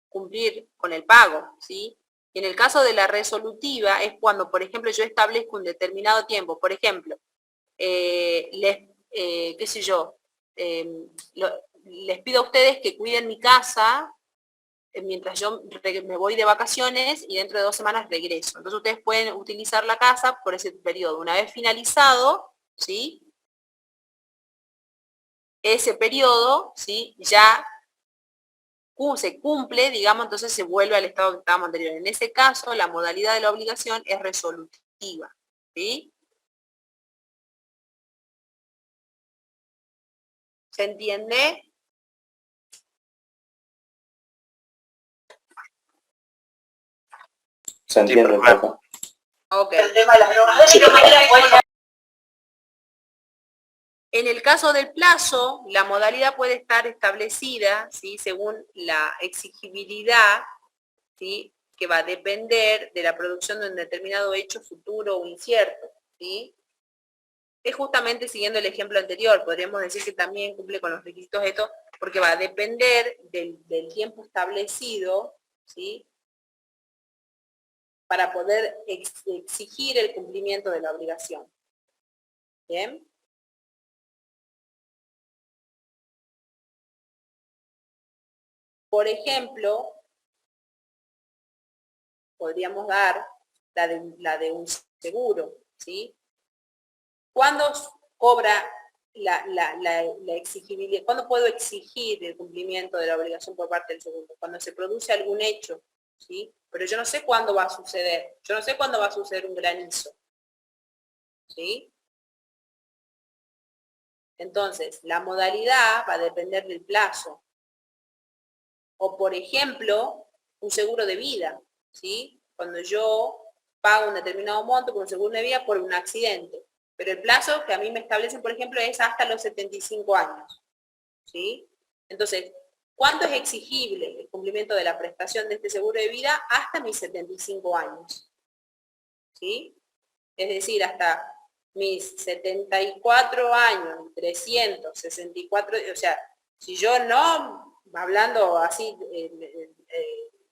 cumplir con el pago, ¿sí? Y en el caso de la resolutiva es cuando, por ejemplo, yo establezco un determinado tiempo. Por ejemplo, qué sé yo, les pido a ustedes que cuiden mi casa mientras yo me voy de vacaciones y dentro de 2 semanas regreso. Entonces ustedes pueden utilizar la casa por ese periodo. Una vez finalizado, ¿sí? Ese periodo, ¿sí? Ya se cumple, digamos, entonces se vuelve al estado que estábamos anterior. En ese caso, la modalidad de la obligación es resolutiva, ¿sí? ¿Se entiende? Se entiende, profe. profe. Ok. Sí, profe. En el caso del plazo, la modalidad puede estar establecida, ¿sí? Según la exigibilidad, ¿sí? Que va a depender de la producción de un determinado hecho futuro o incierto, ¿sí? Es justamente siguiendo el ejemplo anterior, podríamos decir que también cumple con los requisitos de esto, porque va a depender del tiempo establecido, ¿sí? Para poder exigir el cumplimiento de la obligación. ¿Bien? Por ejemplo, podríamos dar la de un seguro, ¿sí? ¿Cuándo cobra la exigibilidad? ¿Cuándo puedo exigir el cumplimiento de la obligación por parte del seguro? Cuando se produce algún hecho, ¿sí? Pero yo no sé cuándo va a suceder. Yo no sé cuándo va a suceder un granizo, ¿sí? Entonces, la modalidad va a depender del plazo. O, por ejemplo, un seguro de vida, ¿sí? Cuando yo pago un determinado monto por un seguro de vida por un accidente. Pero el plazo que a mí me establecen, por ejemplo, es hasta los 75 años, ¿sí? Entonces, ¿cuánto es exigible el cumplimiento de la prestación de este seguro de vida? Hasta mis 75 años, ¿sí? Es decir, hasta mis 74 años, 364, o sea, si yo no, hablando así,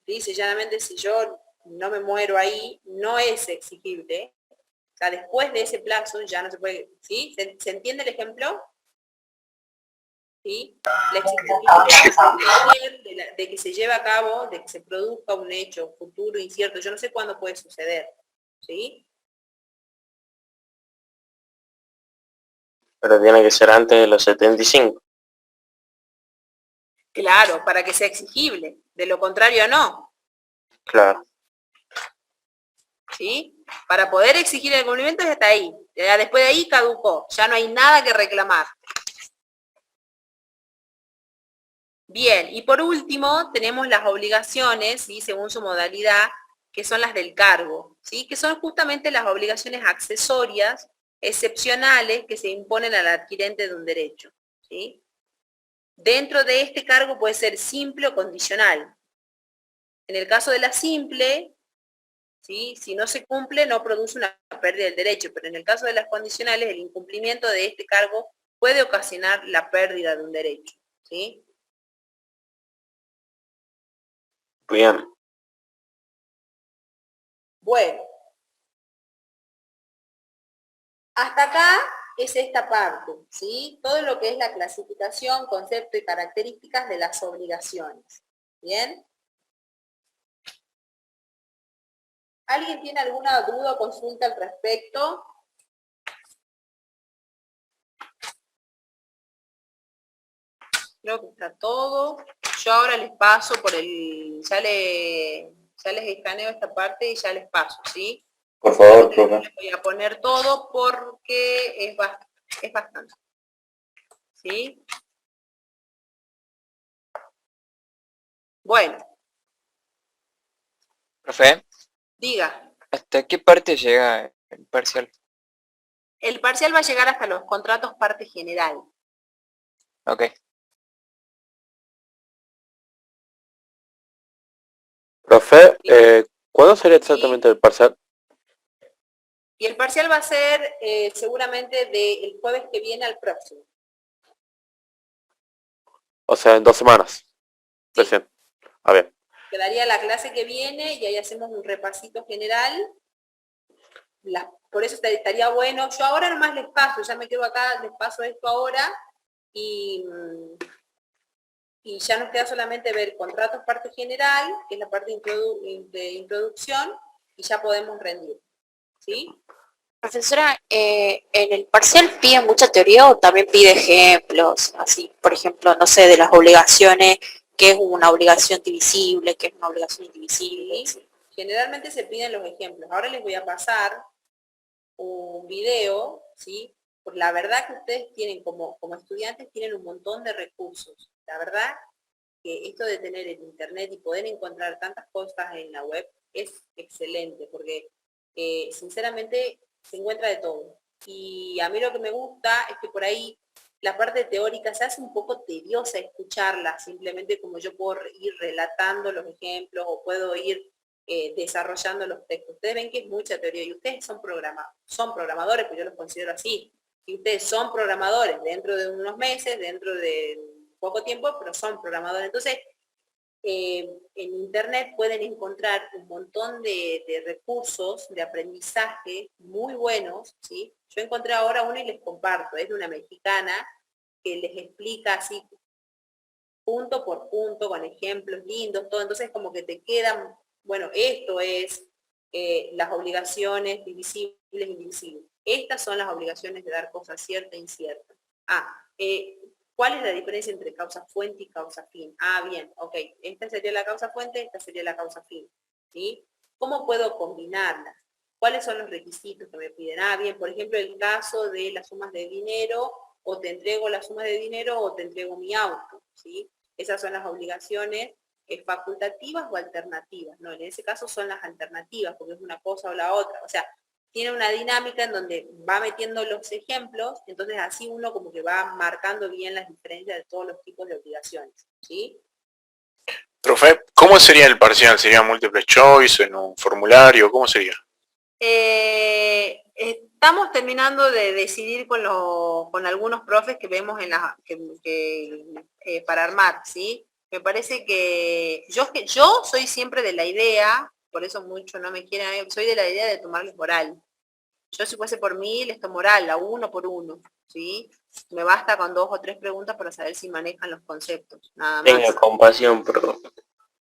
dice llanamente, si yo no me muero ahí, no es exigible. O sea, después de ese plazo ya no se puede, ¿sí? ¿Se entiende el ejemplo? ¿Sí? La exigibilidad de que se lleve a cabo, de que se produzca un hecho futuro incierto, yo no sé cuándo puede suceder, ¿sí? Pero tiene que ser antes de los 75. Claro, para que sea exigible. De lo contrario, no. Claro. ¿Sí? Para poder exigir el cumplimiento ya está ahí. Ya después de ahí caducó. Ya no hay nada que reclamar. Bien, y por último tenemos las obligaciones, ¿sí? Según su modalidad, que son las del cargo, ¿sí? Que son justamente las obligaciones accesorias, excepcionales, que se imponen al adquirente de un derecho, ¿sí? Dentro de este cargo puede ser simple o condicional. En el caso de la simple, ¿sí? Si no se cumple, no produce una pérdida del derecho, pero en el caso de las condicionales, el incumplimiento de este cargo puede ocasionar la pérdida de un derecho, ¿sí? Bien. Bueno, hasta acá es esta parte, ¿sí? Todo lo que es la clasificación, concepto y características de las obligaciones, ¿bien? ¿Alguien tiene alguna duda o consulta al respecto? Creo que está todo. Yo ahora les paso por ya les escaneo esta parte y ya les paso, ¿sí? Por favor, No profe. les voy a poner todo porque es bastante, ¿sí? Bueno, Profe, diga. ¿hasta qué parte llega el parcial? El parcial va a llegar hasta los contratos parte general. Ok. Profe, ¿cuándo sería exactamente el parcial? Y el parcial va a ser seguramente del jueves que viene al próximo. O sea, en 2 semanas. Sí. Recién. A ver. Quedaría la clase que viene y ahí hacemos un repasito general. Por eso estaría bueno. Yo ahora nomás les paso, ya me quedo acá, les paso esto ahora y ya nos queda solamente ver contratos parte general, que es la parte de introducción, y ya podemos rendir. ¿Sí? Profesora, ¿en el parcial pide mucha teoría o también pide ejemplos? Así, por ejemplo, no sé, de las obligaciones, qué es una obligación divisible, qué es una obligación indivisible. Sí. Generalmente se piden los ejemplos. Ahora les voy a pasar un video, ¿sí? Pues la verdad que ustedes tienen, como estudiantes, tienen un montón de recursos. La verdad que esto de tener el internet y poder encontrar tantas cosas en la web es excelente, porque sinceramente se encuentra de todo. Y a mí lo que me gusta es que por ahí la parte teórica se hace un poco tediosa escucharla, simplemente como yo puedo ir relatando los ejemplos o puedo ir desarrollando los textos. Ustedes ven que es mucha teoría y ustedes son programadores, pues yo los considero así. Y ustedes son programadores dentro de unos meses, dentro de poco tiempo, pero son programadores. Entonces, en internet pueden encontrar un montón de recursos de aprendizaje muy buenos, ¿sí? Yo encontré ahora uno y les comparto, es de una mexicana que les explica así punto por punto, con ejemplos lindos, todo, entonces como que te quedan, bueno, esto es las obligaciones divisibles e indivisibles. Estas son las obligaciones de dar cosas ciertas e inciertas. ¿Cuál es la diferencia entre causa fuente y causa fin? Bien, ok, esta sería la causa fuente, esta sería la causa fin, ¿sí? ¿Cómo puedo combinarlas? ¿Cuáles son los requisitos que me piden? Bien, por ejemplo, el caso de las sumas de dinero, o te entrego las sumas de dinero o te entrego mi auto, ¿sí? Esas son las obligaciones facultativas o alternativas, ¿no? En ese caso son las alternativas, porque es una cosa o la otra, o sea, tiene una dinámica en donde va metiendo los ejemplos, entonces así uno como que va marcando bien las diferencias de todos los tipos de obligaciones, ¿sí? Profe, ¿cómo sería el parcial? ¿Sería múltiple choice, en un formulario? ¿Cómo sería? Estamos terminando de decidir con algunos profes que vemos en para armar, ¿sí? Me parece que yo soy siempre de la idea, por eso mucho no me quieren, soy de la idea de tomarles oral. Yo si fuese por mí, les tomo oral, a uno por uno, ¿sí? Me basta con 2 o 3 preguntas para saber si manejan los conceptos, nada más. Tenga compasión, perdón.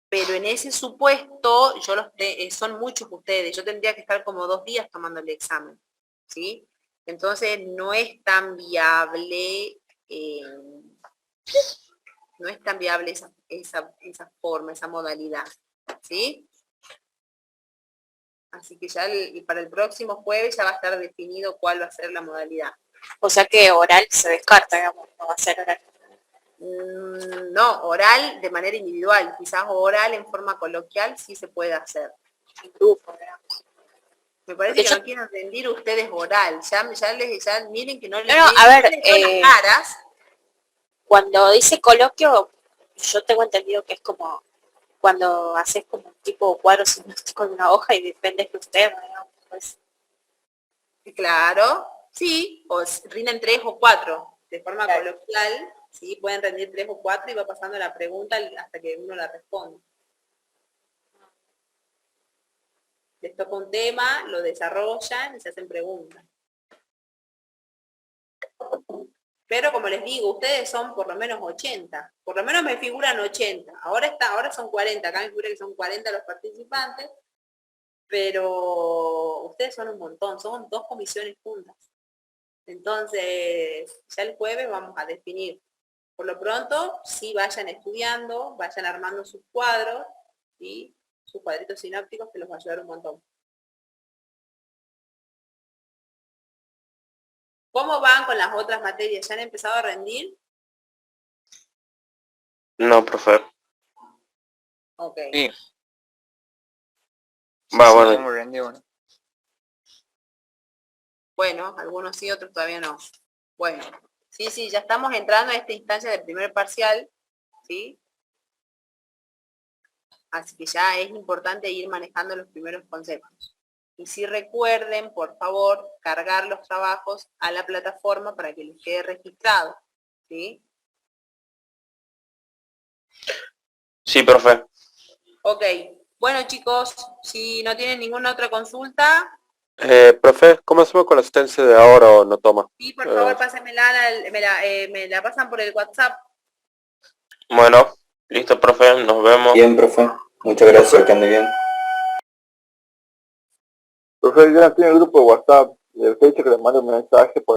Pero en ese supuesto, son muchos ustedes, yo tendría que estar como 2 días tomando el examen, ¿sí? Entonces no es tan viable, esa forma, esa modalidad, ¿sí? Así que ya para el próximo jueves ya va a estar definido cuál va a ser la modalidad. O sea que oral se descarta, digamos, no va a ser oral. No, oral de manera individual, quizás oral en forma coloquial sí se puede hacer. En grupo, digamos. Me parece que no quieren rendir ustedes oral, ya miren que no les No, a ver, las caras. Cuando dice coloquio, yo tengo entendido que es como cuando haces como un tipo cuadro sinóptico en una hoja y dependes de usted, digamos, pues. Claro, sí, o rinden 3 o 4 de forma coloquial, sí, pueden rendir 3 o 4 y va pasando la pregunta hasta que uno la responde. Les toca un tema, lo desarrollan y se hacen preguntas. Pero como les digo, ustedes son por lo menos 80. Por lo menos me figuran 80. Ahora son 40. Acá me figura que son 40 los participantes. Pero ustedes son un montón. Son 2 comisiones juntas. Entonces, ya el jueves vamos a definir. Por lo pronto, sí vayan estudiando, vayan armando sus cuadros, ¿sí? Sus cuadritos sinópticos que los va a ayudar un montón. ¿Cómo van con las otras materias? ¿Ya han empezado a rendir? No, profe. Ok. Sí. Va, Sí, bueno. hemos rendido, bueno. Bueno, algunos sí, otros todavía no. Bueno, sí, ya estamos entrando a esta instancia del primer parcial, ¿sí? Así que ya es importante ir manejando los primeros conceptos. Y si recuerden, por favor, cargar los trabajos a la plataforma para que les quede registrado, ¿sí? Sí, profe. Ok, bueno chicos, si no tienen ninguna otra consulta, Profe, ¿cómo hacemos con la asistencia de ahora o no toma? sí, por favor, pásenmela, me la pasan por el WhatsApp. Bueno, listo, profe, nos vemos. Bien, profe. Muchas gracias, que ande bien. Profe, ya tiene el grupo de WhatsApp. Le he dicho que le mande un mensaje por